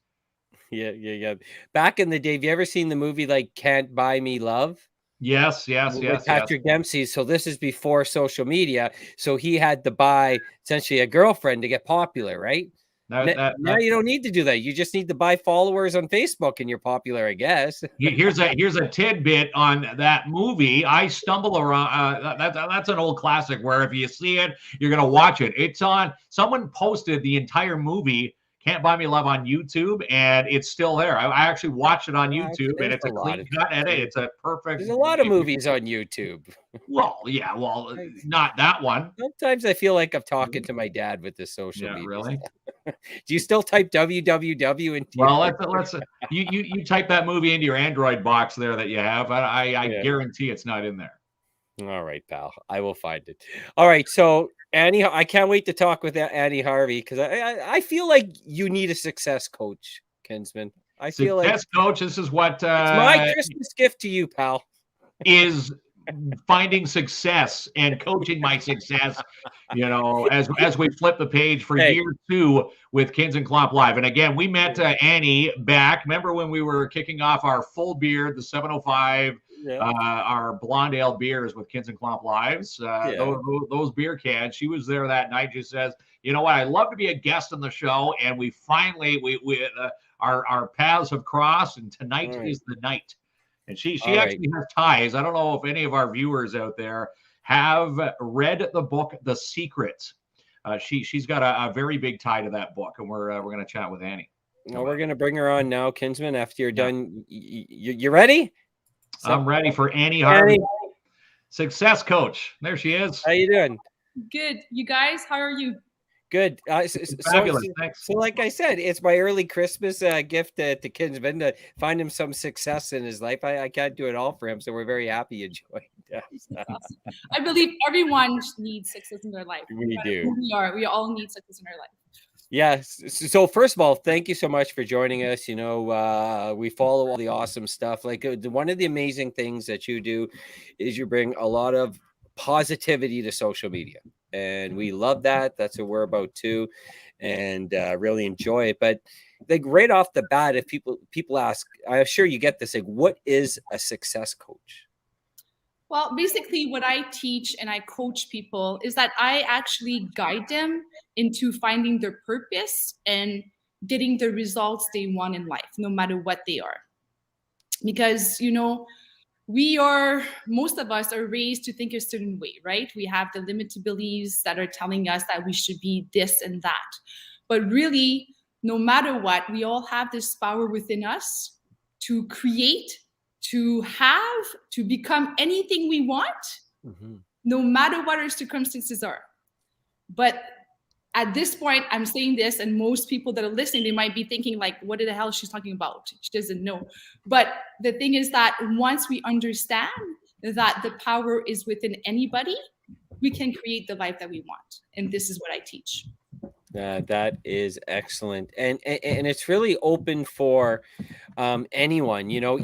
Yeah. Back in the day, have you ever seen the movie like Can't Buy Me Love? Yes. With Patrick Dempsey. So this is before social media. So he had to buy essentially a girlfriend to get popular, right? Now you don't need to do that. You just need to buy followers on Facebook and you're popular, I guess. Here's a tidbit on that movie. I stumble around. That's an old classic where if you see it, you're gonna watch it. It's on. Someone posted the entire movie Can't Buy Me Love on YouTube, and it's still there. I actually watched it on YouTube, and it's a clean cut edit. It's a perfect. There's a lot of movies on YouTube. Well, not that one. Sometimes I feel like I'm talking to my dad with this social media. Really? Do you still type www into? Well, let's you type that movie into your Android box there that you have. I guarantee it's not in there. All right, pal. I will find it. All right, so Annie, I can't wait to talk with Annie Harvey because I feel like you need a success coach, Kinsman. I feel like success coach. This is what it's my Christmas gift to you, pal. Is finding success and coaching my success, you know, as we flip the page for year 2 with Kins and Klomp Live. And again, we met Annie back. Remember when we were kicking off our full beard, the 705, our blonde ale beers with Kins and Klomp Lives, those beer cans. She was there that night. She says, you know what, I'd love to be a guest on the show. And we finally, our paths have crossed, and tonight is the night. And she actually has ties. I don't know if any of our viewers out there have read the book, The Secret. She's got a very big tie to that book, and we're going to chat with Annie. Well, we're going to bring her on now, Kinsman. After you're done, you ready? I'm ready for Annie Harvey, success coach. There she is. How you doing? Good. You guys, how are you? Good. Fabulous. Thanks. So, like I said, it's my early Christmas gift to Kinsman to find him some success in his life. I can't do it all for him, so we're very happy you joined us. I believe everyone needs success in their life. We do. We all need success in our life. Yes. So first of all, thank you so much for joining us. You know, we follow all the awesome stuff. Like one of the amazing things that you do is you bring a lot of positivity to social media. And we love that. That's what we're about too, and really enjoy it. But like right off the bat, if people ask, I'm sure you get this, like, what is a success coach? Well, basically what I teach and I coach people is that I actually guide them into finding their purpose and getting the results they want in life, no matter what they are. Because, you know, most of us are raised to think a certain way, right? We have the limited beliefs that are telling us that we should be this and that. But really, no matter what, we all have this power within us to create, to have, to become anything we want, no matter what our circumstances are. But at this point, I'm saying this, and most people that are listening, they might be thinking like, what the hell is she talking about? She doesn't know. But the thing is that once we understand that the power is within anybody, we can create the life that we want. And this is what I teach. That is excellent. And it's really open for anyone, you know.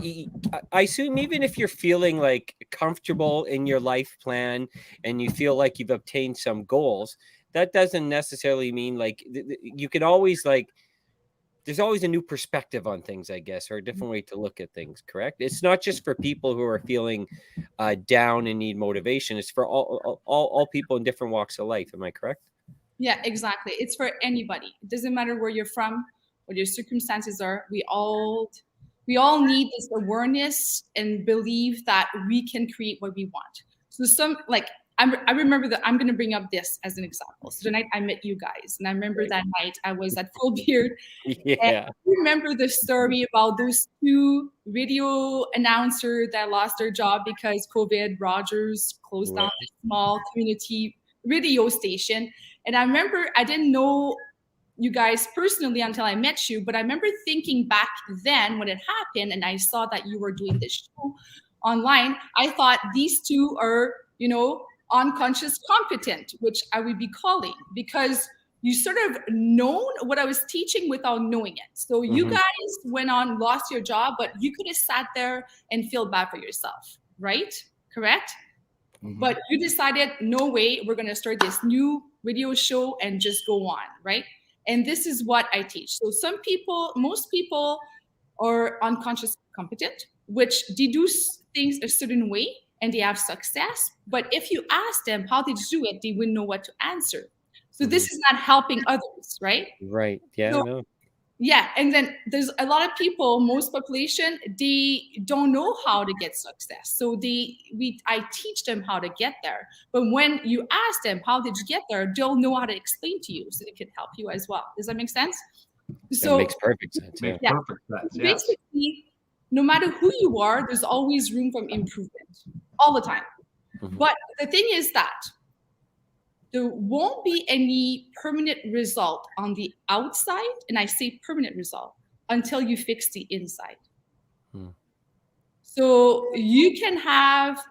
I assume even if you're feeling like comfortable in your life plan and you feel like you've obtained some goals, that doesn't necessarily mean like you can always like, there's always a new perspective on things, I guess, or a different way to look at things, correct? It's not just for people who are feeling down and need motivation. It's for all people in different walks of life. Am I correct? Yeah, exactly. It's for anybody. It doesn't matter where you're from, what your circumstances are. We all need this awareness and believe that we can create what we want. So I remember that I'm going to bring up this as an example. So the night I met you guys, and I remember that night I was at Full Beard. Yeah. And I remember the story about those 2 radio announcers that lost their job because COVID. Rogers closed down a small community radio station. And I remember I didn't know you guys personally until I met you, but I remember thinking back then when it happened and I saw that you were doing this show online, I thought these two are, unconscious competent, which I would be calling, because you sort of known what I was teaching without knowing it. So you guys went on, lost your job, but you could have sat there and feel bad for yourself, right? Correct? But you decided, no way, we're going to start this new radio show and just go on, right? And this is what I teach. So most people are unconscious competent, which they do things a certain way and they have success. But if you ask them how did you do it, they wouldn't know what to answer. So this is not helping others, right? Right. Yeah. So, yeah. And then there's a lot of people, most population, they don't know how to get success. So I teach them how to get there. But when you ask them, how did you get there? They'll know how to explain to you so they can help you as well. Does that make sense? So that makes perfect sense. Makes Yeah. perfect sense. Yes. Basically, no matter who you are, there's always room for improvement all the time. But the thing is that there won't be any permanent result on the outside, and I say permanent result, until you fix the inside. So you can have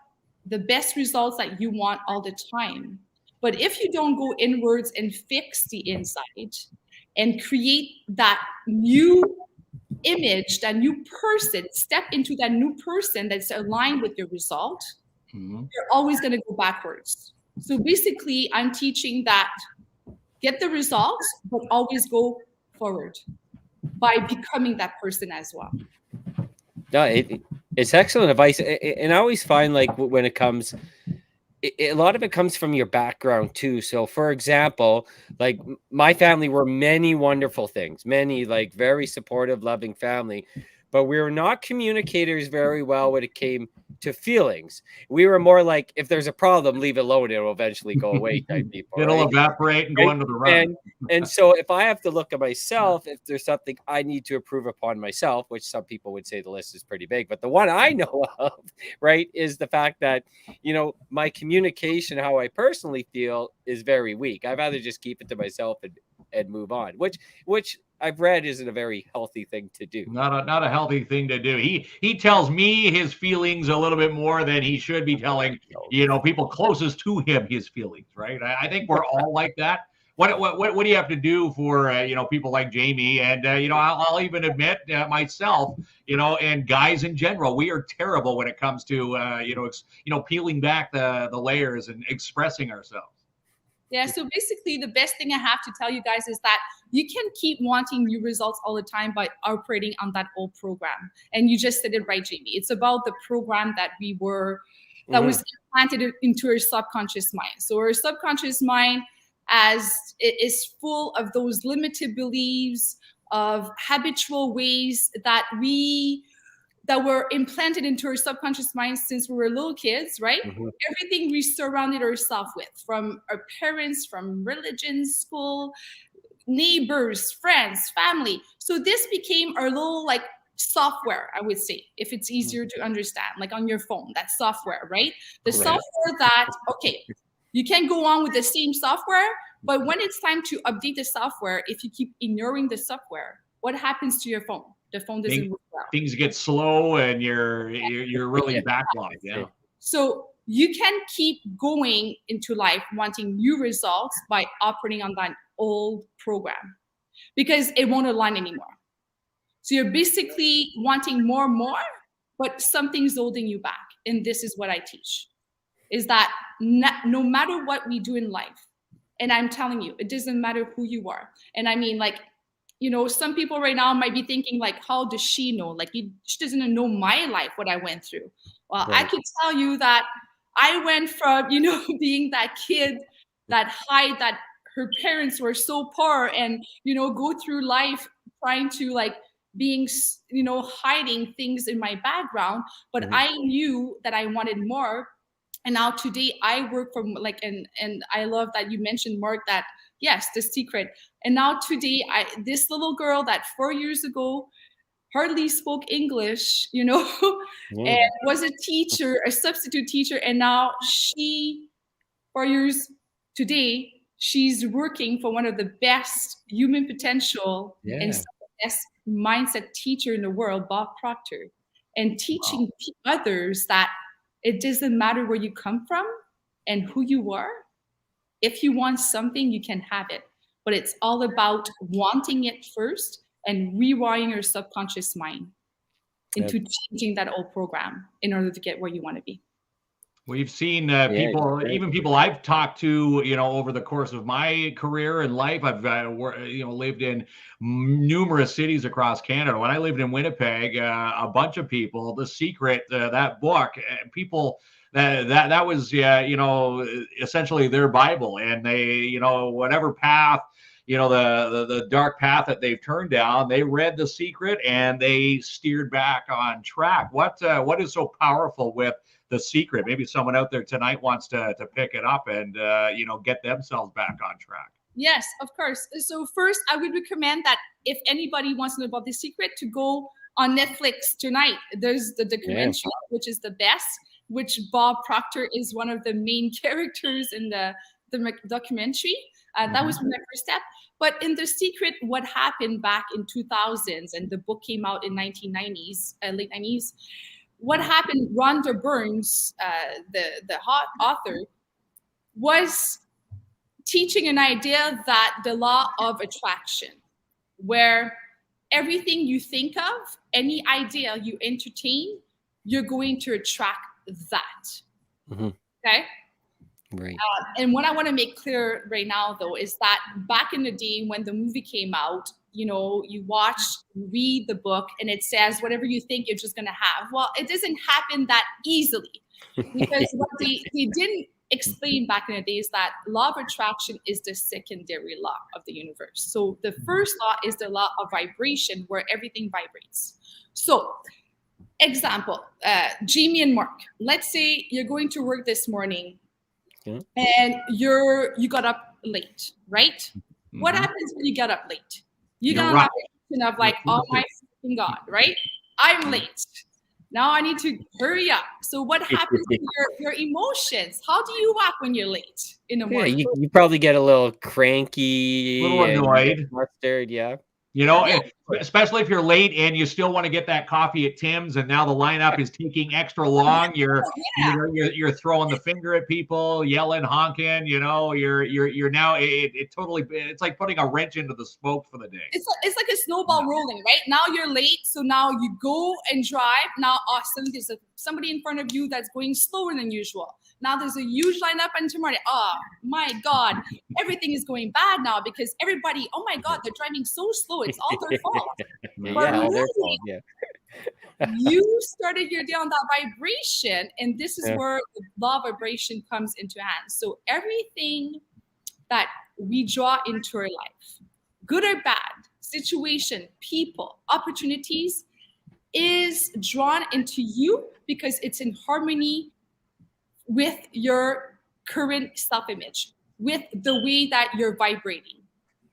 the best results that you want all the time, but if you don't go inwards and fix the inside and create that new image, that new person, step into that new person that's aligned with your result, you're always going to go backwards. So basically, I'm teaching that get the results, but always go forward by becoming that person as well. No, it's excellent advice. And I always find, like, when it comes, a lot of it comes from your background too. So for example, like my family were many wonderful things, many like very supportive, loving family, but we were not communicators very well when it came to feelings. We were more like, if there's a problem, leave it alone, it'll eventually go away type people. It'll evaporate and go under the rug. And so if I have to look at myself, if there's something I need to improve upon myself, which some people would say the list is pretty big, but the one I know of, right, is the fact that, my communication, how I personally feel, is very weak. I'd rather just keep it to myself and move on, which I've read isn't a very healthy thing to do. Not a healthy thing to do. He tells me his feelings a little bit more than he should be telling, people closest to him his feelings, right? I think we're all like that. What do you have to do for people like Jamie and I'll even admit myself, and guys in general, we are terrible when it comes to peeling back the layers and expressing ourselves. Yeah, so basically the best thing I have to tell you guys is that you can keep wanting new results all the time by operating on that old program. And you just said it right, Jamie. It's about the program that was implanted into our subconscious mind. So our subconscious mind is full of those limited beliefs, of habitual ways that were implanted into our subconscious mind since we were little kids, right? Everything we surrounded ourselves with, from our parents, from religion, school, neighbors, friends, family. So this became our little software, I would say, if it's easier to understand, like on your phone, that software, right? The software that, you can go on with the same software, but when it's time to update the software, if you keep ignoring the software, what happens to your phone? The phone doesn't work well. Things get slow and you're really backlogged. Yeah. So you can keep going into life wanting new results by operating on that old program because it won't align anymore. So you're basically wanting more and more, but something's holding you back. And this is what I teach, is that no matter what we do in life, and I'm telling you, it doesn't matter who you are. And I mean, some people right now might be thinking, how does she know? She doesn't know my life, what I went through. Well, I could tell you that I went from, being that kid that that her parents were so poor and, go through life trying to being, hiding things in my background. But I knew that I wanted more. And now today I work from and I love that you mentioned, Mark, that yes, the secret. And now today, this little girl that 4 years ago hardly spoke English, and was a teacher, a substitute teacher. And now she, 4 years Today, she's working for one of the best human potential and some of the best mindset teacher in the world, Bob Proctor, and teaching others that it doesn't matter where you come from and who you are. If you want something, you can have it. But it's all about wanting it first and rewiring your subconscious mind into changing that old program in order to get where you want to be. We've seen people, even people I've talked to, over the course of my career and life. I've, lived in numerous cities across Canada. When I lived in Winnipeg, a bunch of people, The Secret, that book, people, that was, essentially their Bible. And they, whatever path, the dark path that they've turned down, they read The Secret and they steered back on track. What is so powerful with The Secret? Maybe someone out there tonight wants to pick it up and get themselves back on track. Yes, of course. So first, I would recommend that if anybody wants to know about The Secret, to go on Netflix tonight. There's the documentary, which is the best, which Bob Proctor is one of the main characters in the documentary. That was my first step. But in The Secret, what happened back in 2000s, and the book came out in 1990s, late 90s. What happened, Rhonda Burns, the hot author, was teaching an idea that the law of attraction, where everything you think of, any idea you entertain, you're going to attract that. Okay? Right. And what I want to make clear right now, though, is that back in the day when the movie came out, you watch, you read the book, and it says whatever you think you're just going to have. Well, it doesn't happen that easily, because what they didn't explain back in the day is that law of attraction is the secondary law of the universe. So the first law is the law of vibration, where everything vibrates. So, example, Jamie and Mark, let's say you're going to work this morning and you got up late, right? What happens when you get up late? You're gonna have a question of like, oh my fucking God, right? I'm late. Now I need to hurry up. So what happens to your emotions? How do you act when you're late in the morning? You probably get a little cranky, a little annoyed, flustered, especially if you're late and you still want to get that coffee at Tim's, and now the lineup is taking extra long. You're throwing the finger at people, yelling, honking. You're now it's like putting a wrench into the smoke for the day. It's like a snowball rolling, right? Now you're late, so now you go and drive. Now awesome, there's somebody in front of you that's going slower than usual. Now there's a huge lineup and tomorrow. Oh my God, everything is going bad now because everybody, oh my God, they're driving so slow. It's all their fault. All their fault, You started your day on that vibration, and this is where the law of vibration comes into hands. So everything that we draw into our life, good or bad, situation, people, opportunities, is drawn into you because it's in harmony with your current self-image, with the way that you're vibrating.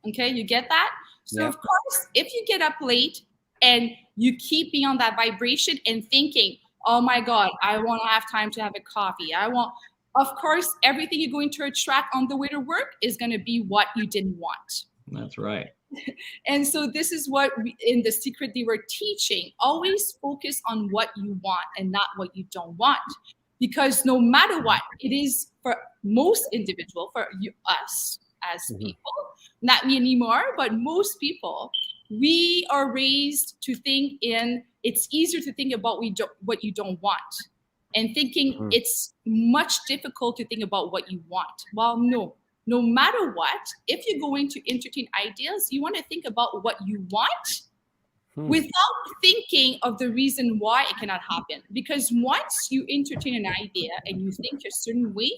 Okay, you get that? So of course, if you get up late and you keep being on that vibration and thinking, oh my God, I won't have time to have a coffee. Of course, everything you're going to attract on the way to work is going to be what you didn't want. That's right. And so this is what in The Secret they were teaching. Always focus on what you want and not what you don't want. Because no matter what, it is for most individual, for us as people, not me anymore, but most people, we are raised to think it's easier to think about what you don't want, and thinking it's much difficult to think about what you want. Well, no matter what, if you're going to entertain ideas, you want to think about what you want without thinking of the reason why it cannot happen. Because once you entertain an idea and you think a certain way,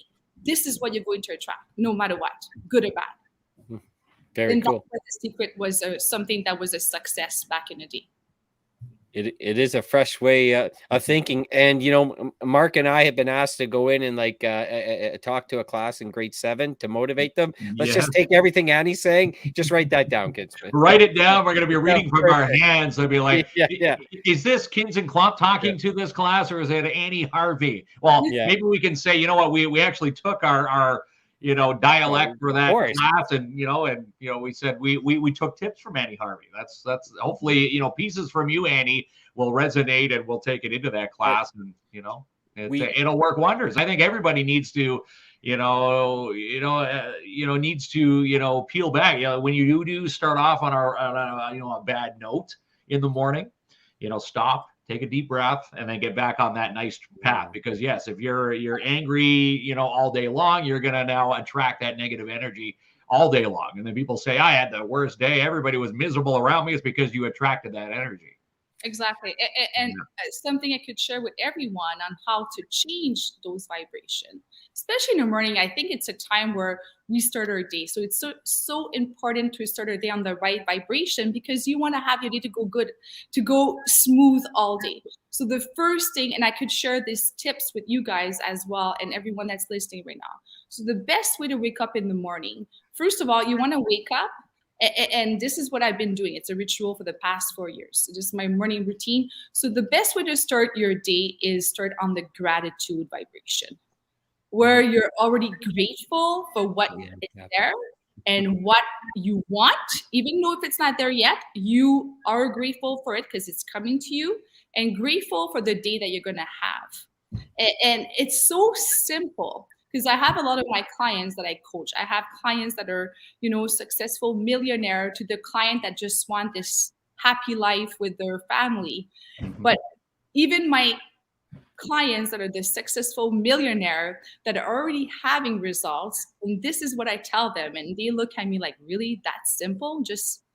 this is what you're going to attract, no matter what, good or bad. Very and cool. That's why The Secret was something that was a success back in the day. It is a fresh way of thinking. And, Mark and I have been asked to go in and talk to a class in grade 7 to motivate them. Let's just take everything Annie's saying. Just write that down, kids. Write it down. We're going to be reading from our hands. They'll be like, is this Kins and Klump talking to this class, or is it Annie Harvey? Well, maybe we can say, you know what, we actually took our dialect for that course. class, and we said we took tips from Annie Harvey. That's hopefully pieces from you, Annie, will resonate, and we'll take it into that class, and it'll work wonders. I think everybody needs to needs to peel back. When you do start off on a bad note in the morning, stop, take a deep breath, and then get back on that nice path. Because yes, if you're angry, all day long, you're gonna now attract that negative energy all day long. And then people say, I had the worst day, everybody was miserable around me. It's because you attracted that energy. Exactly. And something I could share with everyone on how to change those vibrations, especially in the morning. I think it's a time where we start our day. So it's so important to start our day on the right vibration, because you want to have your day to go good, to go smooth all day. So the first thing, and I could share these tips with you guys as well, and everyone that's listening right now. So the best way to wake up in the morning, first of all, you want to wake up. And this is what I've been doing. It's a ritual for the past 4 years. So this is my morning routine. So the best way to start your day is start on the gratitude vibration, where you're already grateful for what is there and what you want. Even though if it's not there yet, you are grateful for it because it's coming to you, and grateful for the day that you're going to have. And it's so simple. Because I have a lot of my clients that I coach. I have clients that are, successful millionaire, to the client that just want this happy life with their family. But even my clients that are the successful millionaire that are already having results, and this is what I tell them, and they look at me like, really, that simple? Just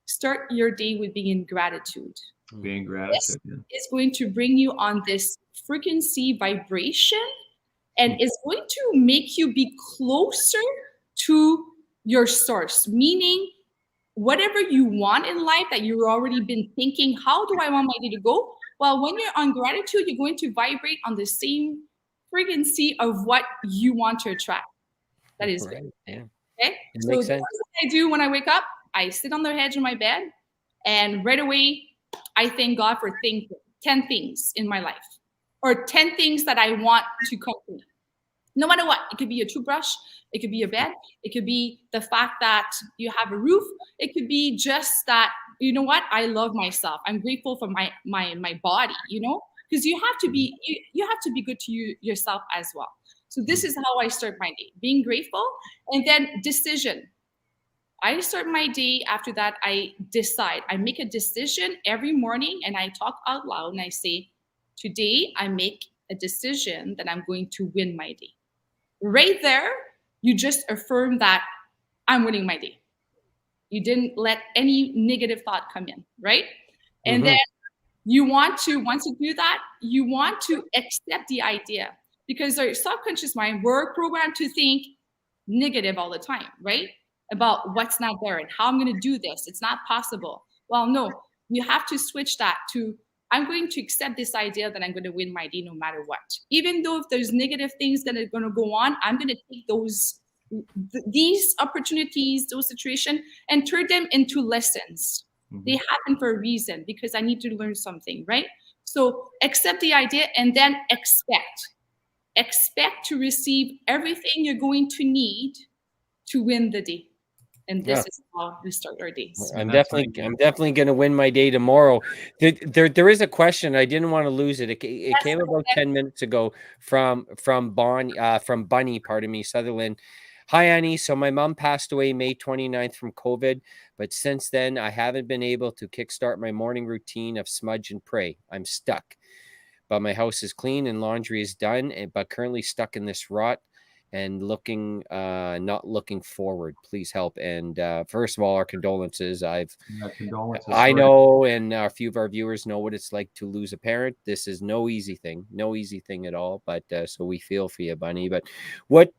start your day with being in gratitude. Being gratitude. It's going to bring you on this frequency vibration, and it's going to make you be closer to your source, meaning whatever you want in life that you've already been thinking, how do I want my day to go? Well, when you're on gratitude, you're going to vibrate on the same frequency of what you want to attract. That is good. Yeah. Okay. So that's what I do when I wake up. I sit on the edge of my bed, and right away, I thank God for 10 things in my life, or 10 things that I want to come to me. No matter what. It could be a toothbrush. It could be a bed. It could be the fact that you have a roof. It could be just that, you know what? I love myself. I'm grateful for my body, because you have to be good to yourself as well. So this is how I start my day, being grateful. And then decision. I start my day. After that, I decide. I make a decision every morning, and I talk out loud, and I say, today I make a decision that I'm going to win my day. Right there, you just affirm that I'm winning my day. You didn't let any negative thought come in, right? And then you want to, once you do that, you want to accept the idea, because our subconscious mind, we're programmed to think negative all the time, right? About what's not there and how I'm going to do this. It's not possible. Well, no, you have to switch that to, I'm going to accept this idea that I'm going to win my day no matter what. Even though if there's negative things that are going to go on, I'm going to take these opportunities, those situations, and turn them into lessons. They happen for a reason, because I need to learn something, right? So accept the idea, and then expect to receive everything you're going to need to win the day. And this is how we start our days. I'm definitely going to win my day tomorrow. There is a question. I didn't want to lose it. It came about 10 minutes ago from Bunny, Sutherland. Hi, Annie. So my mom passed away May 29th from COVID, but since then I haven't been able to kickstart my morning routine of smudge and pray. I'm stuck, but my house is clean and laundry is done, but currently stuck in this rut and not looking forward. Please help. And first of all, our condolences. I know, and a few of our viewers know what it's like to lose a parent. This is no easy thing at all. But so we feel for you, Bunny. But what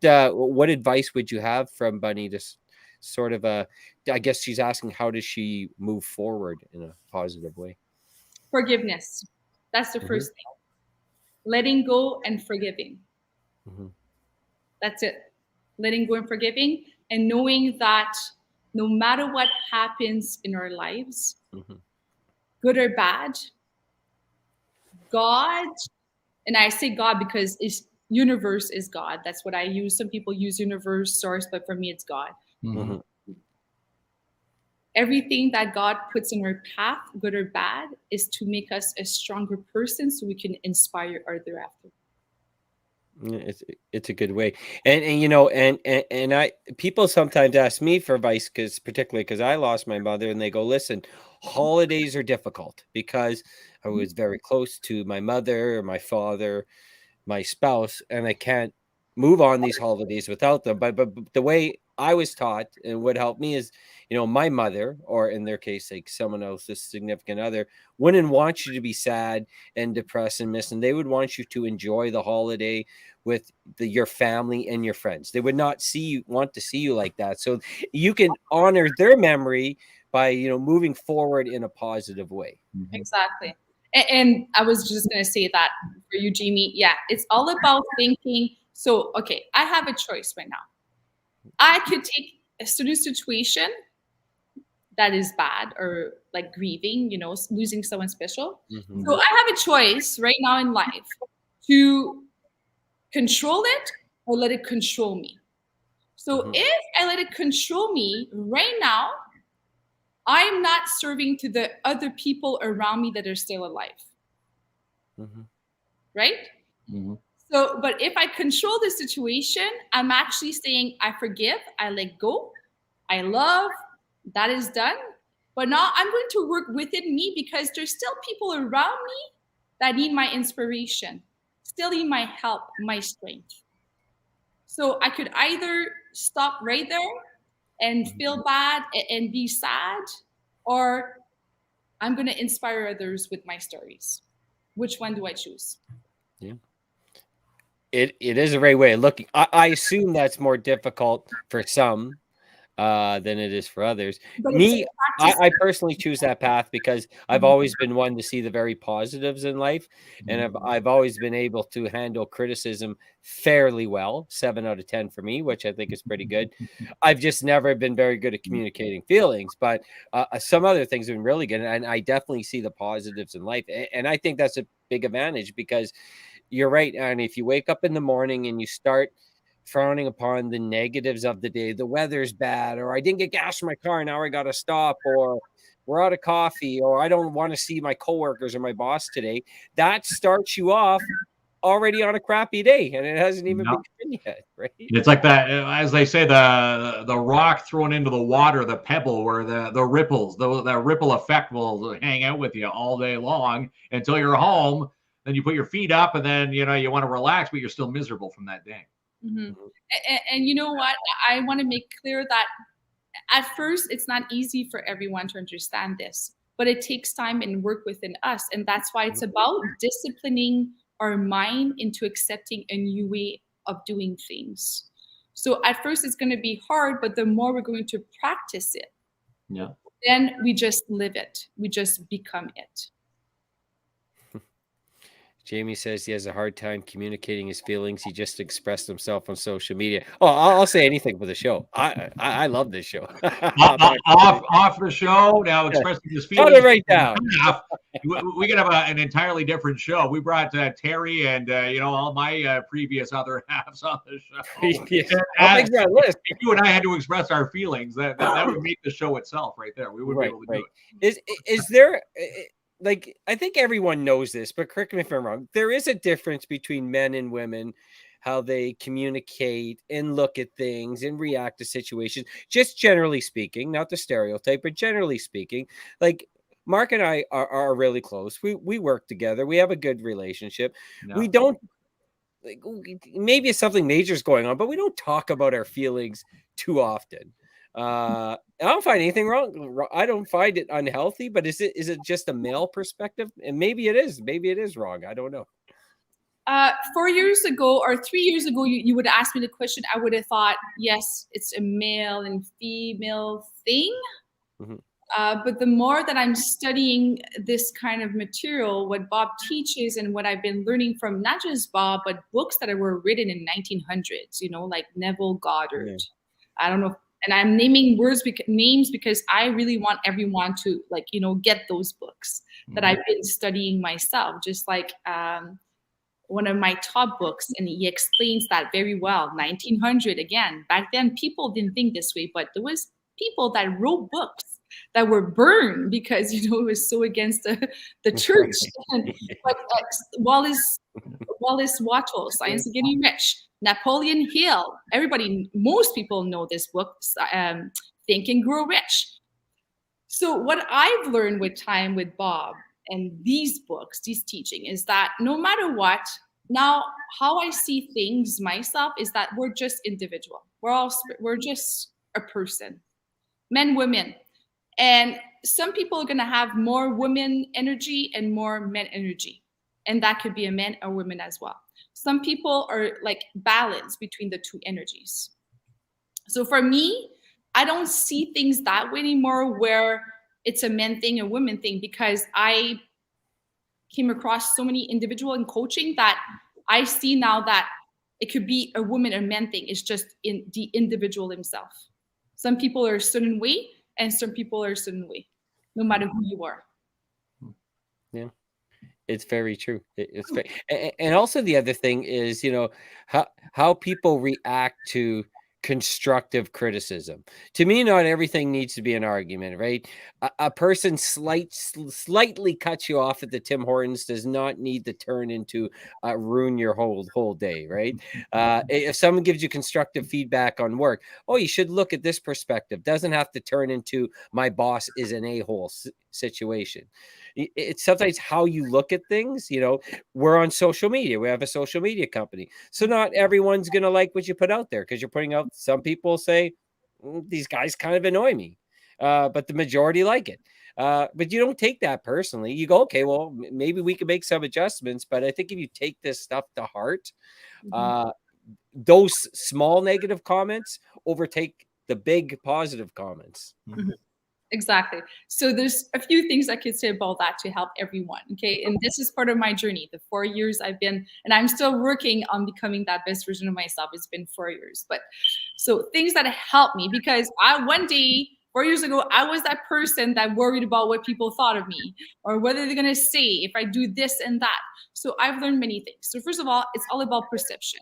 advice would you have from Bunny to sort of I guess she's asking, how does she move forward in a positive way? Forgiveness. That's the first thing. Letting go and forgiving. That's it. Letting go and forgiving, and knowing that no matter what happens in our lives, good or bad, God, and I say God because it's universe is God. That's what I use. Some people use universe, source, but for me, it's God. Mm-hmm. Everything that God puts in our path, good or bad, is to make us a stronger person so we can inspire other after. It's a good way. And you know, and I people sometimes ask me for advice, particularly because I lost my mother, and they go, listen, holidays are difficult because I was very close to my mother, my father, my spouse, and I can't move on these holidays without them. But the way I was taught and what helped me is, you know, my mother, or in their case, like someone else's significant other, wouldn't want you to be sad and depressed and miss, and they would want you to enjoy the holiday with your family and your friends. They would not want to see you like that. So you can honor their memory by, you know, moving forward in a positive way. Exactly. And I was just going to say that for you, Jamie. Yeah, it's all about thinking. So, okay, I have a choice right now. I could take a certain situation that is bad, or like grieving, you know, losing someone special. Mm-hmm. So I have a choice right now in life to control it or let it control me. So if I let it control me right now, I'm not serving to the other people around me that are still alive. Right? So, but if I control the situation, I'm actually saying, I forgive, I let go, I love, that is done. But now I'm going to work within me, because there's still people around me that need my inspiration, still need my help, my strength. So I could either stop right there and feel bad and be sad, or I'm going to inspire others with my stories. Which one do I choose? Yeah. It is a great way of looking. I assume that's more difficult for some than it is for others. But Me, I personally choose that path because I've always been one to see the very positives in life, and I've always been able to handle criticism fairly well, 7 out of 10 for me, which I think is pretty good. I've just never been very good at communicating feelings, but some other things have been really good, and I definitely see the positives in life, and I think that's a big advantage, because you're right, and if you wake up in the morning and you start frowning upon the negatives of the day, the weather's bad, or I didn't get gas in my car, now I got to stop, or we're out of coffee, or I don't want to see my coworkers or my boss today, that starts you off already on a crappy day, and it hasn't even begun yet, right? It's like that, as they say, the rock thrown into the water, the pebble, where the ripples, the ripple effect will hang out with you all day long until you're home. Then you put your feet up, and then you want to relax, but you're still miserable from that day. And you know what? I want to make clear that at first it's not easy for everyone to understand this, but it takes time and work within us, and that's why it's about disciplining our mind into accepting a new way of doing things. So at first it's going to be hard, but the more we're going to practice it, then we just live it. We just become it. Jamie says he has a hard time communicating his feelings. He just expressed himself on social media. Oh, I'll say anything for the show. I love this show. off the show now, expressing his feelings. Cut it right down. We could have an entirely different show. We brought Terry and all my previous other halves on the show. If you and I had to express our feelings, that would make the show itself right there. We wouldn't be able to do it. Is there? Like, I think everyone knows this, but correct me if I'm wrong. There is a difference between men and women, how they communicate and look at things and react to situations. Just generally speaking, not the stereotype, but generally speaking, like Mark and I are really close. We work together. We have a good relationship. No. We don't, like, maybe it's something major is going on, but we don't talk about our feelings too often. I don't find anything wrong. I don't find it unhealthy, but is it just a male perspective? And maybe it is wrong. I don't know. 4 years ago or 3 years ago, you would ask me the question, I would have thought, yes, it's a male and female thing. But the more that I'm studying this kind of material, what Bob teaches and what I've been learning from not just Bob, but books that were written in 1900s, like Neville Goddard. I don't know. And I'm naming names because I really want everyone to get those books that I've been studying myself. Just like one of my top books, and he explains that very well. 1900, again, back then people didn't think this way, but there was people that wrote books that were burned because it was so against the church. But Wallace Wattle, Science of Getting Rich, Napoleon Hill, most people know this book, Think and Grow Rich. So what I've learned with time with Bob and these books, these teaching, is that no matter what, now how I see things myself is that we're just individual. We're just a person, men, women. And some people are going to have more women energy and more men energy. And that could be a man or woman as well. Some people are like balanced between the two energies. So for me, I don't see things that way anymore where it's a men thing, a women thing, because I came across so many individual in coaching that I see now that it could be a woman or men thing. It's just in the individual himself. Some people are a certain way and some people are a certain way, no matter who you are. Yeah, it's very true. And also the other thing is, how people react to constructive criticism. To me, not everything needs to be an argument, right? A person slightly cuts you off at the Tim Hortons does not need to turn into ruin your whole day, right? If someone gives you constructive feedback on work, you should look at this perspective. Doesn't have to turn into my boss is an a-hole situation. It's sometimes how you look at things. We're on social media. We have a social media company. So not everyone's going to like what you put out there because you're putting out, some people say, these guys kind of annoy me. But the majority like it. But you don't take that personally. You go, okay, well, maybe we can make some adjustments. But I think if you take this stuff to heart, those small negative comments overtake the big positive comments. Mm-hmm. Exactly. So there's a few things I could say about that to help everyone. Okay. And this is part of my journey. The 4 years I've been, and I'm still working on becoming that best version of myself. It's been 4 years, but so things that helped me, because one day, 4 years ago, I was that person that worried about what people thought of me or whether they're going to say if I do this and that. So I've learned many things. So first of all, it's all about perception.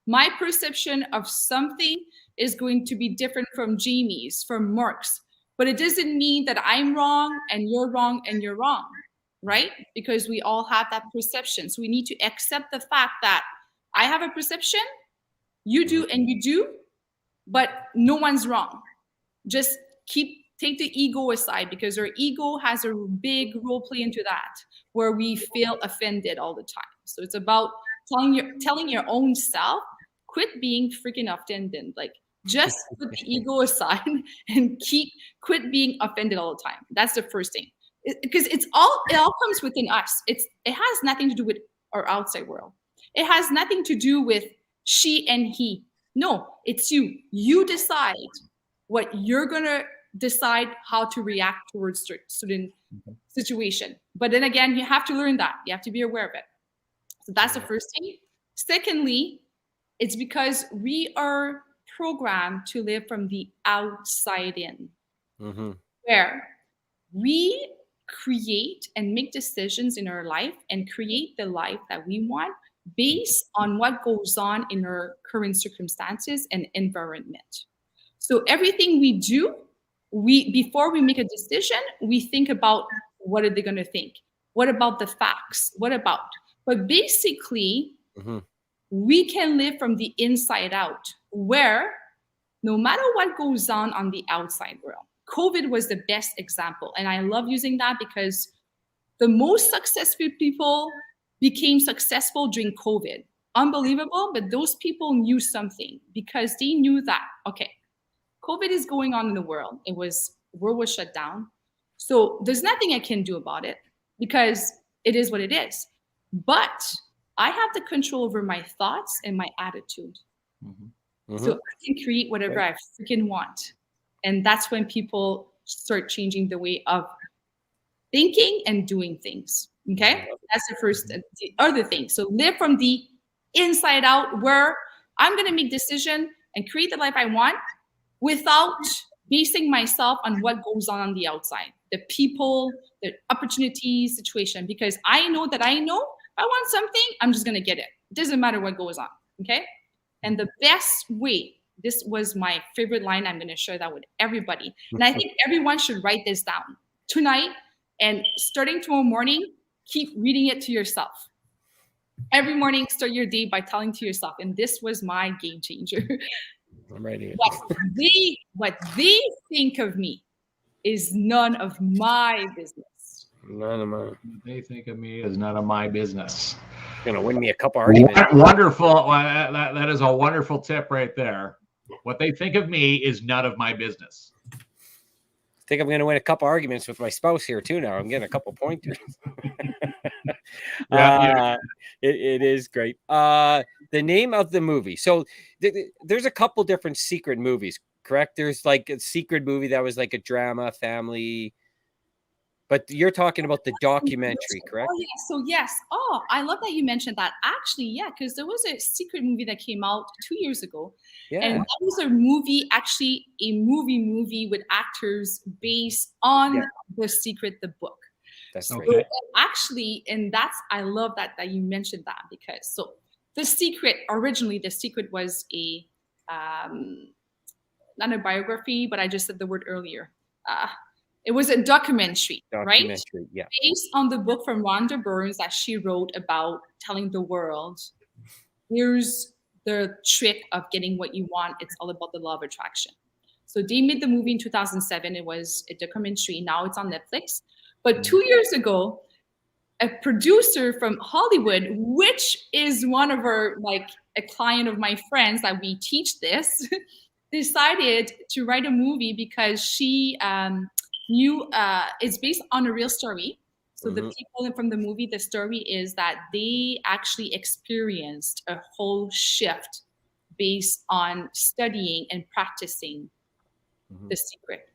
My perception of something is going to be different from Jamie's, from Mark's. But it doesn't mean that I'm wrong and you're wrong and you're wrong, right? Because we all have that perception. So we need to accept the fact that I have a perception, you do and you do, but no one's wrong. Just take the ego aside, because our ego has a big role play into that, where we feel offended all the time. So it's about telling your own self, quit being freaking offended. Like, just put the ego aside and quit being offended all the time. That's the first thing, because it all comes within us. It has nothing to do with our outside world. It has nothing to do with she and he. No, it's you. You decide what you're gonna decide how to react towards certain situation. But then again, you have to learn that. You have to be aware of it. So that's the first thing. Secondly, it's because we are programmed to live from the outside in, where we create and make decisions in our life and create the life that we want based on what goes on in our current circumstances and environment. So everything we do, before we make a decision, we think about what are they going to think? What about the facts? But basically, we can live from the inside out, where no matter what goes on the outside world, COVID was the best example. And I love using that because the most successful people became successful during COVID. Unbelievable, but those people knew something, because they knew that, okay, COVID is going on in the world. World was shut down. So there's nothing I can do about it because it is what it is. But I have the control over my thoughts and my attitude. So I can create whatever I freaking want. And that's when people start changing the way of thinking and doing things. Okay? That's the first. The other thing. So live from the inside out, where I'm going to make decision and create the life I want without basing myself on what goes on the outside, the people, the opportunities, situation. Because I know I want something, I'm just going to get it. It doesn't matter what goes on. Okay. And the best way, this was my favorite line. I'm going to share that with everybody. And I think everyone should write this down tonight, and starting tomorrow morning, keep reading it to yourself. Every morning, start your day by telling to yourself. And this was my game changer. I'm writing it. What they think of me is none of my business. None of mine. What they think of me is none of my business. Gonna win me a couple arguments. Wonderful. That is a wonderful tip right there. What they think of me is none of my business. I think I'm gonna win a couple arguments with my spouse here too. Now I'm getting a couple pointers. It is great. The name of the movie. So there's a couple different secret movies, correct? There's like a secret movie that was like a drama, family. But you're talking about the documentary, correct? Oh, yeah. So, yes. Oh, I love that you mentioned that. Actually, yeah, because there was a secret movie that came out 2 years ago. Yeah. And that was a movie, actually a movie with actors based on The Secret, the book. That's Okay. right. So, actually, and I love that you mentioned that, because so The Secret, originally The Secret was a, not a biography, but I just said the word earlier. It was a documentary, right? Yeah. Based on the book from Rhonda Burns that she wrote about telling the world, here's the trick of getting what you want. It's all about the law of attraction. So they made the movie in 2007. It was a documentary. Now it's on Netflix. But 2 years ago, a producer from Hollywood, which is one of our, like a client of my friends that we teach this, decided to write a movie because she knew it's based on a real story. So the people from the movie, the story is that they actually experienced a whole shift based on studying and practicing The Secret.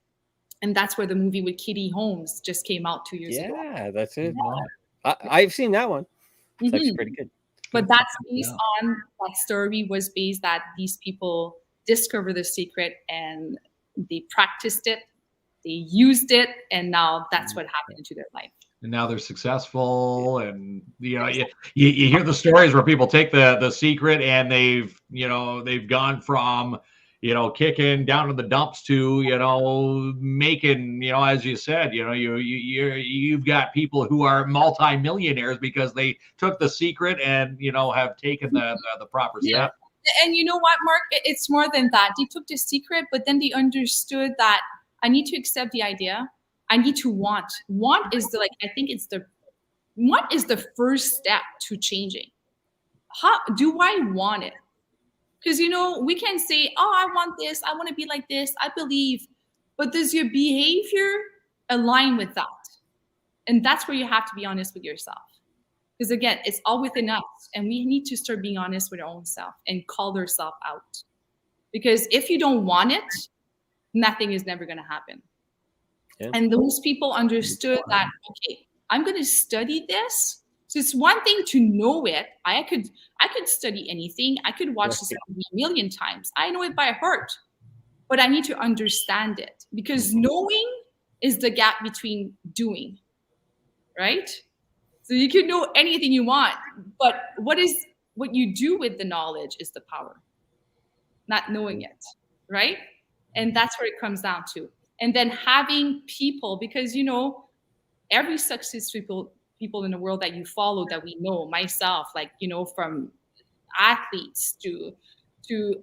And that's where the movie with Katie Holmes just came out 2 years ago. Yeah, that's it. I've seen that one. It's actually pretty good. But that's based on that story, was based that these people discovered The Secret and they practiced it, they used it, and now that's what happened to their life. And now they're successful, and you hear the stories where people take the secret and they've gone from kicking down to the dumps to making, as you said, you've got people who are multimillionaires because they took the secret and have taken the proper step. And you know what, Mark? It's more than that. They took The Secret, but then they understood that I need to accept the idea. I need to want. Want is want is the first step to changing. How do I want it? Because we can say, oh, I want this, I want to be like this, I believe. But does your behavior align with that? And that's where you have to be honest with yourself. Because again, it's all within us. And we need to start being honest with our own self and call ourselves out. Because if you don't want it, nothing is never going to happen. Yeah. And those people understood that, okay, I'm going to study this. So it's one thing to know it. I could study anything. I could watch this a million times. I know it by heart. But I need to understand it. Because knowing is the gap between doing. Right? So you can know anything you want. But what you do with the knowledge is the power. Not knowing it. Right? And that's where it comes down to. And then having people, because, every successful people in the world that you follow, that we know, myself, like, from athletes to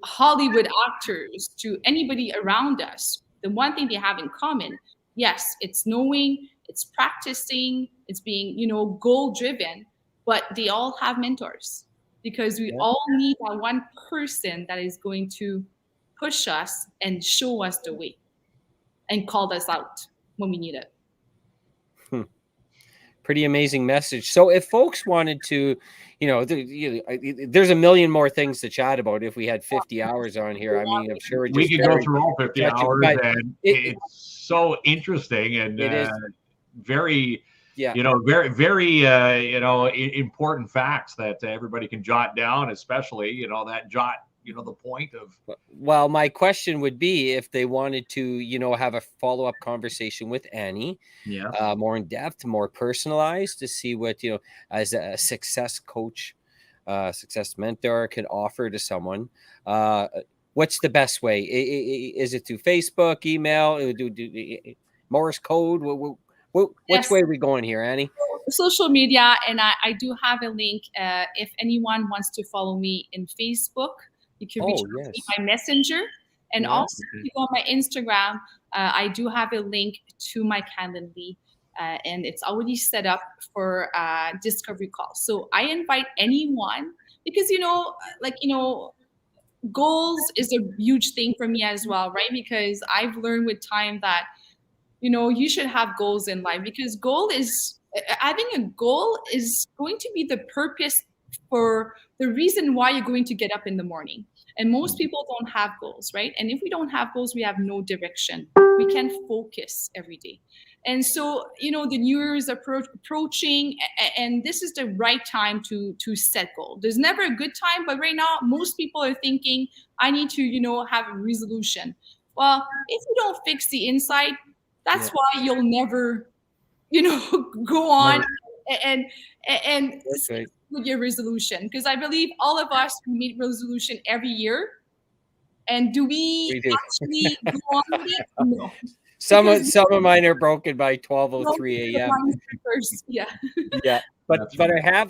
Hollywood actors, to anybody around us, the one thing they have in common, yes, it's knowing, it's practicing, it's being, goal driven, but they all have mentors, because we all need that one person that is going to push us and show us the way and call us out when we need it. Pretty amazing message. So if folks wanted to, there's a million more things to chat about if we had 50 hours on here. I mean, I'm sure we could go through all 50 hours, and it's so interesting and it is very, very, very, important facts that everybody can jot down, especially, that jot the point of? Well, my question would be if they wanted to, have a follow-up conversation with Annie, more in depth, more personalized, to see what, as a success coach, success mentor can offer to someone. What's the best way? Is it through Facebook, email, Morse code? Which way are we going here, Annie? Social media, and I do have a link. If anyone wants to follow me in Facebook, you can reach out to me by Messenger. And also, if you go on my Instagram, I do have a link to my Calendly, and it's already set up for discovery calls. So I invite anyone, because goals is a huge thing for me as well, right? Because I've learned with time that you should have goals in life, because having a goal is going to be the purpose for the reason why you're going to get up in the morning. And most people don't have goals, right? And if we don't have goals, we have no direction. We can't focus every day. And so, the New Year is approaching, and this is the right time to set goals. There's never a good time, but right now, most people are thinking, I need to, have a resolution. Well, if you don't fix the inside, that's why you'll never, go on and with your resolution. Because I believe all of us meet resolution every year. And do we actually go on with it? No. Some of mine are broken by 12:03 a.m. Yeah. But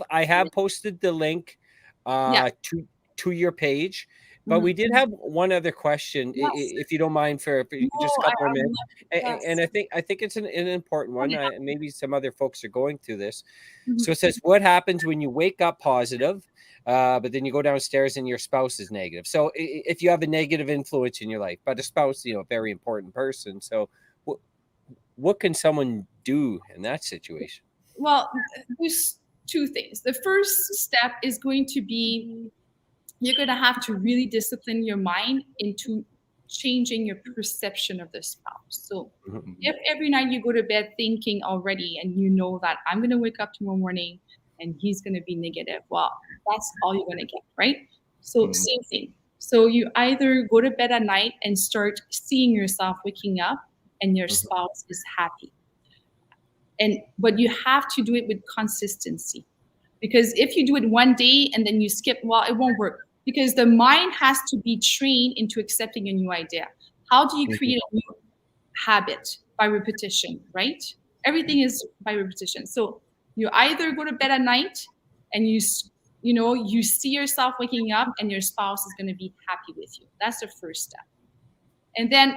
I have posted the link to your page. But we did have one other question, if you don't mind, for just a couple of minutes. And I think it's an important one. Maybe some other folks are going through this. So it says, what happens when you wake up positive, but then you go downstairs and your spouse is negative? So if you have a negative influence in your life, but a spouse, a very important person. So what can someone do in that situation? Well, there's two things. The first step is going to be, you're going to have to really discipline your mind into changing your perception of the spouse. So if every night you go to bed thinking already, and that I'm going to wake up tomorrow morning and he's going to be negative, well, that's all you're going to get, right? So same thing. So you either go to bed at night and start seeing yourself waking up and your spouse is happy. But you have to do it with consistency. Because if you do it one day and then you skip, well, it won't work. Because the mind has to be trained into accepting a new idea. How do you create a new habit? By repetition, right? Everything is by repetition. So you either go to bed at night and you see yourself waking up and your spouse is going to be happy with you. That's the first step. And then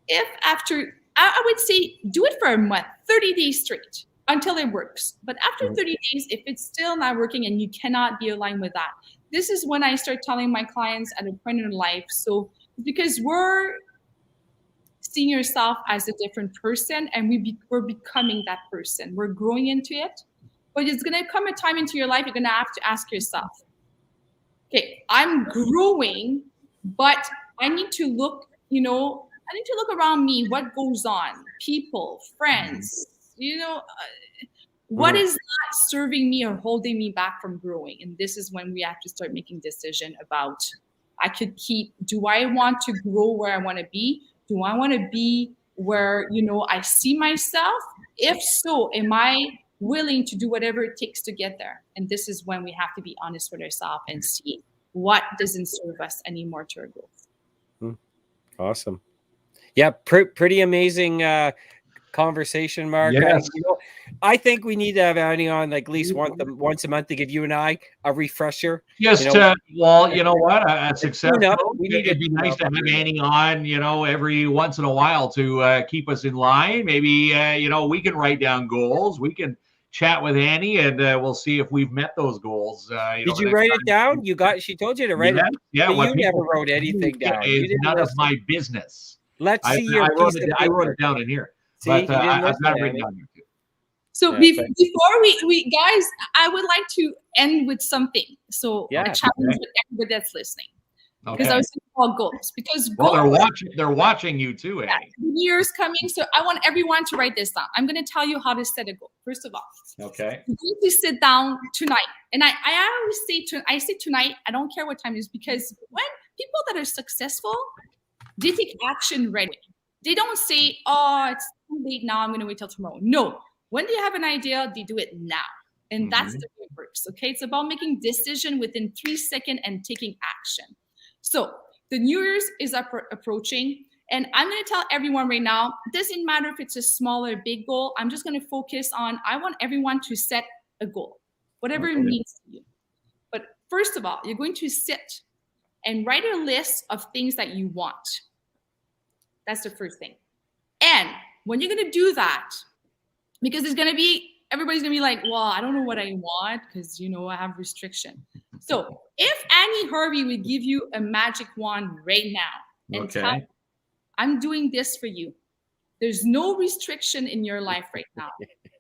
if after, I would say, do it for a month, 30 days straight, until it works. But after 30 days, if it's still not working and you cannot be aligned with that, this is when I start telling my clients at a point in life. So because we're seeing yourself as a different person, and we're becoming that person. We're growing into it. But it's going to come a time into your life, you're going to have to ask yourself, okay, I'm growing, but I need to look, around me, what goes on, people, friends, what is not serving me or holding me back from growing? And this is when we have to start making decision about, do I want to grow where I want to be? Do I want to be where, I see myself? If so, am I willing to do whatever it takes to get there? And this is when we have to be honest with ourselves and see what doesn't serve us anymore to our goals. Awesome. Yeah, pretty amazing conversation, Mark. Yes. I think we need to have Annie on like at least once a month to give you and I a refresher. Just well, you know what? A success. It'd be nice to have Annie on, every once in a while to keep us in line. Maybe we can write down goals. We can chat with Annie, and we'll see if we've met those goals. Did you write it down? She told you to write it. Yeah, you never wrote anything down. It's none of my business. Let's see your I wrote it down in here. See, but I've got it written down here too. So before we guys, I would like to end with something. So a challenge with everybody that's listening. because Okay. I was thinking about goals. Because Well, goals, they're watching you too, Annie. New Year's coming, so I want everyone to write this down. I'm going to tell you how to set a goal. First of all, Okay. you need to sit down tonight, and I always say tonight. I don't care what time it is, because when people that are successful, they take action right away. They don't say, "Oh, it's too late now. I'm going to wait till tomorrow." No, when they have an idea, they do it now. And that's the way it works, okay? It's about making decision within 3 seconds and taking action. So the New Year's is approaching, and I'm going to tell everyone right now, it doesn't matter if it's a small or big goal. I'm just going to focus on, I want everyone to set a goal, whatever it means to you. But first of all, you're going to sit and write a list of things that you want. That's the first thing. And when you're going to do that, because everybody's going to be like, well, I don't know what I want because, I have restriction. So if Annie Harvey would give you a magic wand right now and tell you, I'm doing this for you. There's no restriction in your life right now.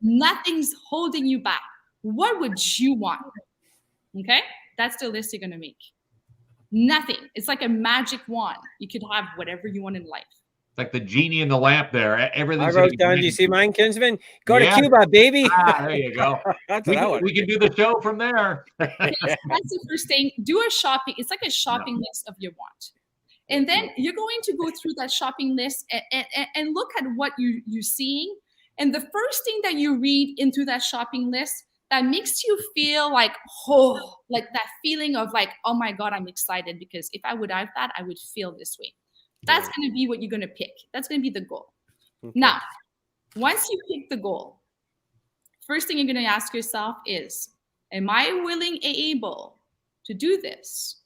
Nothing's holding you back. What would you want? Okay? That's the list you're going to make. Nothing. It's like a magic wand. You could have whatever you want in life. Like the genie in the lamp there. Everything's I wrote down, do you see mine, Kinsman? Go to Cuba, baby. There you go. That's we what I want. can do the show from there. That's the first thing. Do a shopping. It's like a shopping list of your want. And then you're going to go through that shopping list and look at what you're seeing. And the first thing that you read into that shopping list that makes you feel like, like that feeling of like, oh my God, I'm excited because if I would have that, I would feel this way. That's going to be what you're going to pick. That's going to be the goal. Okay. Now, once you pick the goal, first thing you're going to ask yourself is, am I willing and able to do this?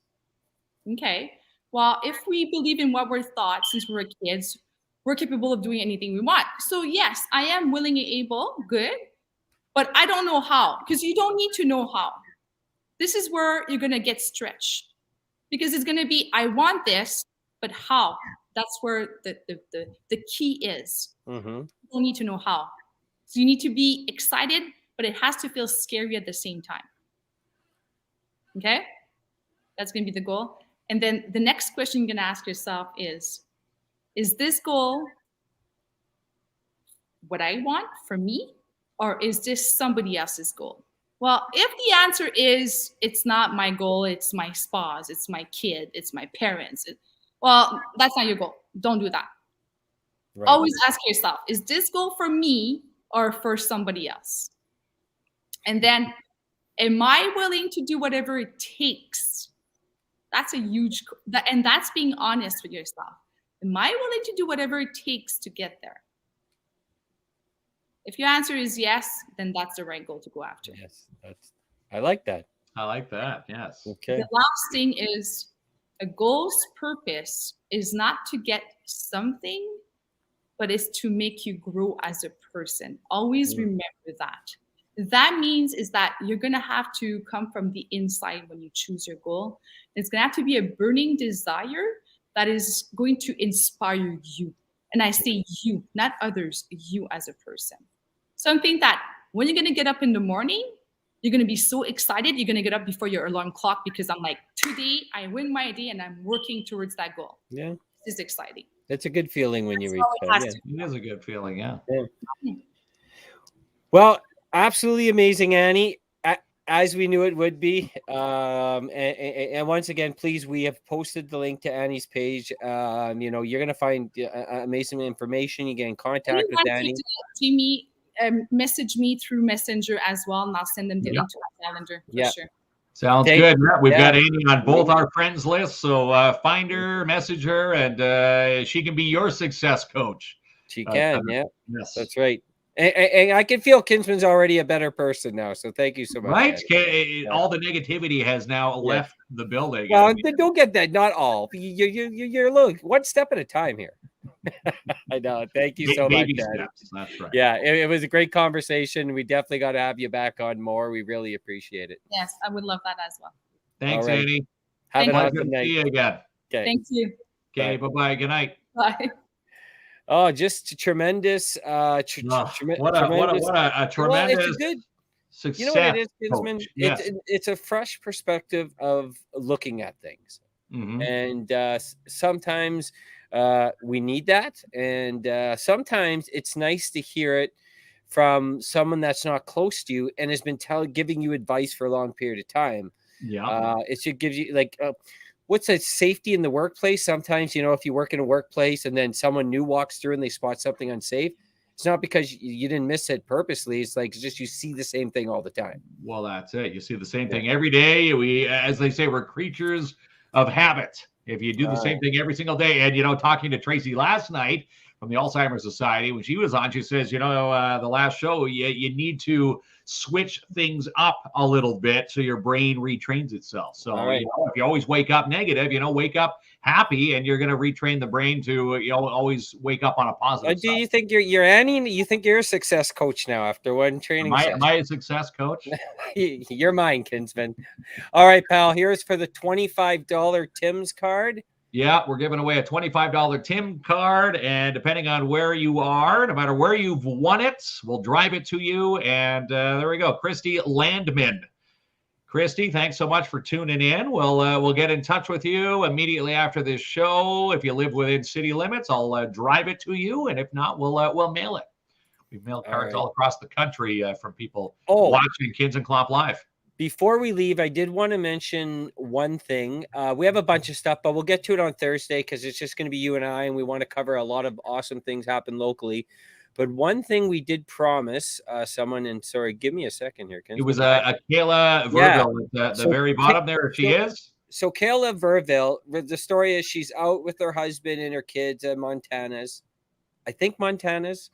Okay. Well, if we believe in what we're taught since we were kids, we're capable of doing anything we want. So yes, I am willing and able, good, but I don't know how, because you don't need to know how. This is where you're going to get stretched, because it's going to be, I want this, but how? That's where the key is. You don't need to know how. So you need to be excited, but it has to feel scary at the same time. Okay? That's going to be the goal. And then the next question you're going to ask yourself is this goal what I want for me, or is this somebody else's goal? Well, if the answer is it's not my goal, it's my spouse, it's my kid, it's my parents, well, that's not your goal. Don't do that. Right. Always ask yourself, is this goal for me or for somebody else? And then, am I willing to do whatever it takes? That's a huge, and that's being honest with yourself. Am I willing to do whatever it takes to get there? If your answer is yes, then that's the right goal to go after. Yes, I like that. I like that. Yes. Okay. The last thing is, a goal's purpose is not to get something, but it's to make you grow as a person. Always remember that. That means is that you're going to have to come from the inside when you choose your goal. It's going to have to be a burning desire that is going to inspire you. And I say you, not others, you as a person. Something that when you're going to get up in the morning, you're going to be so excited. You're going to get up before your alarm clock because I'm like, today I win my day and I'm working towards that goal. Yeah. This is exciting. It's a good feeling when you reach that. It is a good feeling, yeah. Well, absolutely amazing, Annie. As we knew it would be. And once again, please, we have posted the link to Annie's page. You're going to find amazing information. You get in contact with Annie. Jamie, message me through Messenger as well, and I'll send them the link to my calendar for sure. Sounds good. We've got Annie on both our friends lists, so find her, message her, and she can be your success coach. She can, yes, that's right. And I can feel Kinsman's already a better person now, so thank you so much. Right, all the negativity has now left the building. Well, don't get that. Not all. You're look one step at a time here. I know. Thank you so much, Dad. That's right. Yeah, it was a great conversation. We definitely got to have you back on more. We really appreciate it. Yes, I would love that as well. Thanks, Annie. Have an awesome night. See you again. Okay. Thank you. Okay, bye-bye. Good night. Bye. Oh, just tremendous. What a tremendous it's good. success. You know what it is, Kinsman? Yes. It's a fresh perspective of looking at things. And sometimes we need that. And sometimes it's nice to hear it from someone that's not close to you and has been giving you advice for a long period of time. Yeah. It should give you like, what's that, safety in the workplace? Sometimes, if you work in a workplace and then someone new walks through and they spot something unsafe, it's not because you didn't miss it purposely. It's like, it's just you see the same thing all the time. Well, that's it. You see the same thing every day. We, as they say, we're creatures of habit. If you do the same thing every single day, and talking to Tracy last night from the Alzheimer's Society, when she was on, she says, the last show, you need to switch things up a little bit so your brain retrains itself. So if you always wake up negative, wake up happy, and you're going to retrain the brain to always wake up on a positive Do side. you think you're Annie? You think you're a success coach now after one training session? Am I a success coach? You're mine, Kinsman. All right, pal. Here's for the $25 Tim's card. Yeah, we're giving away a $25 Tim card, and depending on where you are, no matter where you've won it, we'll drive it to you. And there we go, Christy Landman. Christy, thanks so much for tuning in. We'll get in touch with you immediately after this show. If you live within city limits, I'll drive it to you, and if not, we'll mail it. We've mailed cards all across the country from people watching Kids and Clomp Live. Before we leave, I did want to mention one thing. We have a bunch of stuff, but we'll get to it on Thursday because it's just going to be you and I, and we want to cover a lot of awesome things happen locally. But one thing we did promise someone, and sorry, give me a second here, Ken. It was a Kayla Verville at the very bottom there. She is. So Kayla Verville, the story is she's out with her husband and her kids at Montana's. I think Montana's.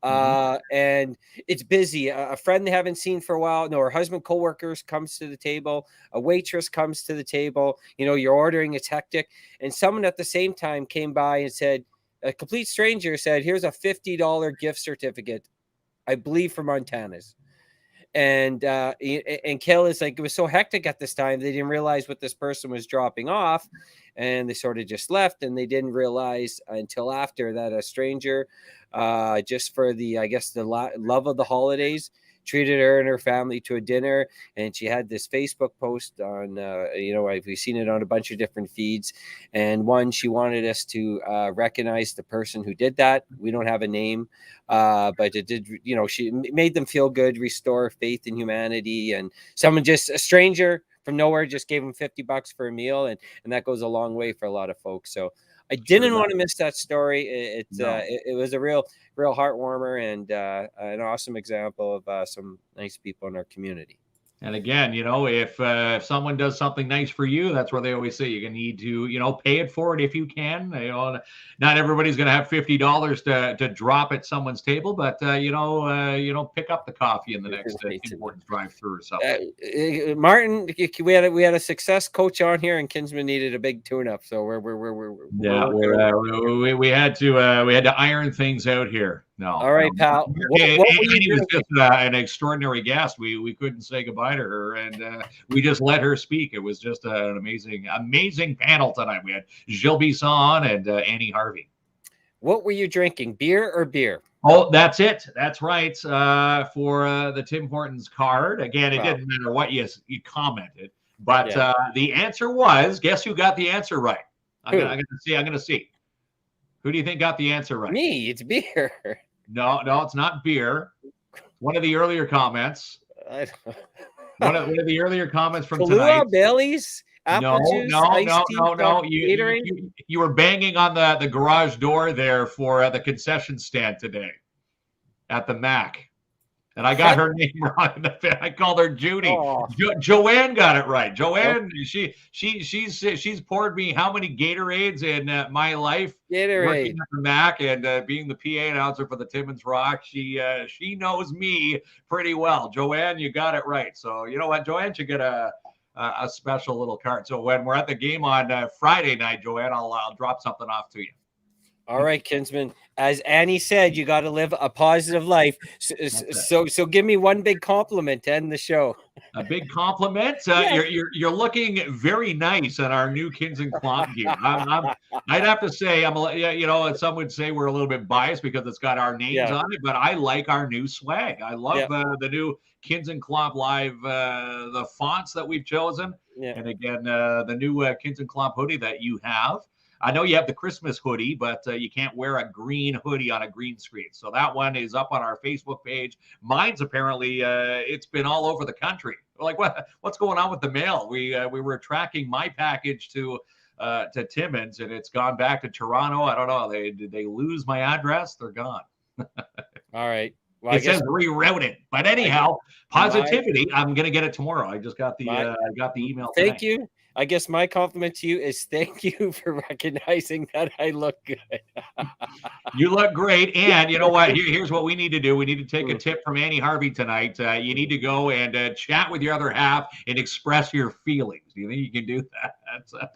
And it's busy. A friend they haven't seen for a while. No, her husband, coworkers comes to the table. A waitress comes to the table. You're ordering. It's hectic. And someone at the same time came by and said, a complete stranger said, here's a $50 gift certificate, I believe, for Montana's. And Kayla's like, it was so hectic at this time. They didn't realize what this person was dropping off. And they sort of just left, and they didn't realize until after that a stranger, just for the love of the holidays, treated her and her family to a dinner. And she had this Facebook post on, we've seen it on a bunch of different feeds. And one, she wanted us to recognize the person who did that. We don't have a name, but it did, she made them feel good, restore faith in humanity. And someone, just a stranger from nowhere, just gave them $50 for a meal. And that goes a long way for a lot of folks. So I didn't want to miss that story. It was a real heart warmer and an awesome example of some nice people in our community. And again, if someone does something nice for you, that's where they always say you need to, pay it forward if you can. Not everybody's going to have $50 to drop at someone's table, but pick up the coffee in the next important drive-through or something. Martin, we had a success coach on here, and Kinsman needed a big tune-up, so we had to iron things out here. No. All right, pal. He was just an extraordinary guest. We couldn't say goodbye to her, and we just let her speak. It was just an amazing panel tonight. We had Gilles Bisson and Annie Harvey. What were you drinking, beer or beer? Oh, that's it. That's right. For the Tim Hortons card. Again, it didn't matter what you commented, but the answer was, guess who got the answer right? I'm gonna see. Who do you think got the answer right? Me. It's beer. No, it's not beer. One of the earlier comments. One of the earlier comments from tonight. Bailey's, apple juice, no. You were banging on the garage door there for the concession stand today at the Mac. And I got her name wrong. I called her Judy. Oh. Joanne got it right. Joanne, she's poured me how many Gatorades in my life working at the Mac and being the PA announcer for the Timmins Rock. She knows me pretty well. Joanne, you got it right. So you know what, Joanne should get a special little card. So when we're at the game on Friday night, Joanne, I'll drop something off to you. All right, Kinsman. As Annie said, you got to live a positive life. So give me one big compliment to end the show. A big compliment. You're looking very nice in our new Kins and Klomp gear. I'd have to say and some would say we're a little bit biased because it's got our names on it, but I like our new swag. I love the new Kins and Klomp Live, the fonts that we've chosen, and again the new Kins and Klomp hoodie that you have. I know you have the Christmas hoodie, but you can't wear a green hoodie on a green screen. So that one is up on our Facebook page. Mine's apparently it's been all over the country. Like what's going on with the mail? We were tracking my package to Timmins, and it's gone back to Toronto. I don't know. Did they lose my address? They're gone. All right. Well, it says rerouted, but anyhow, positivity. I'm gonna get it tomorrow. I just got the email. Thank you. I guess my compliment to you is thank you for recognizing that I look good. You look great. And you know what? Here's what we need to do. We need to take a tip from Annie Harvey tonight. You need to go and chat with your other half and express your feelings. Do you think you can do that?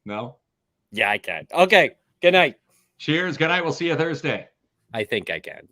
No? Yeah, I can. Okay. Good night. Cheers. Good night. We'll see you Thursday. I think I can.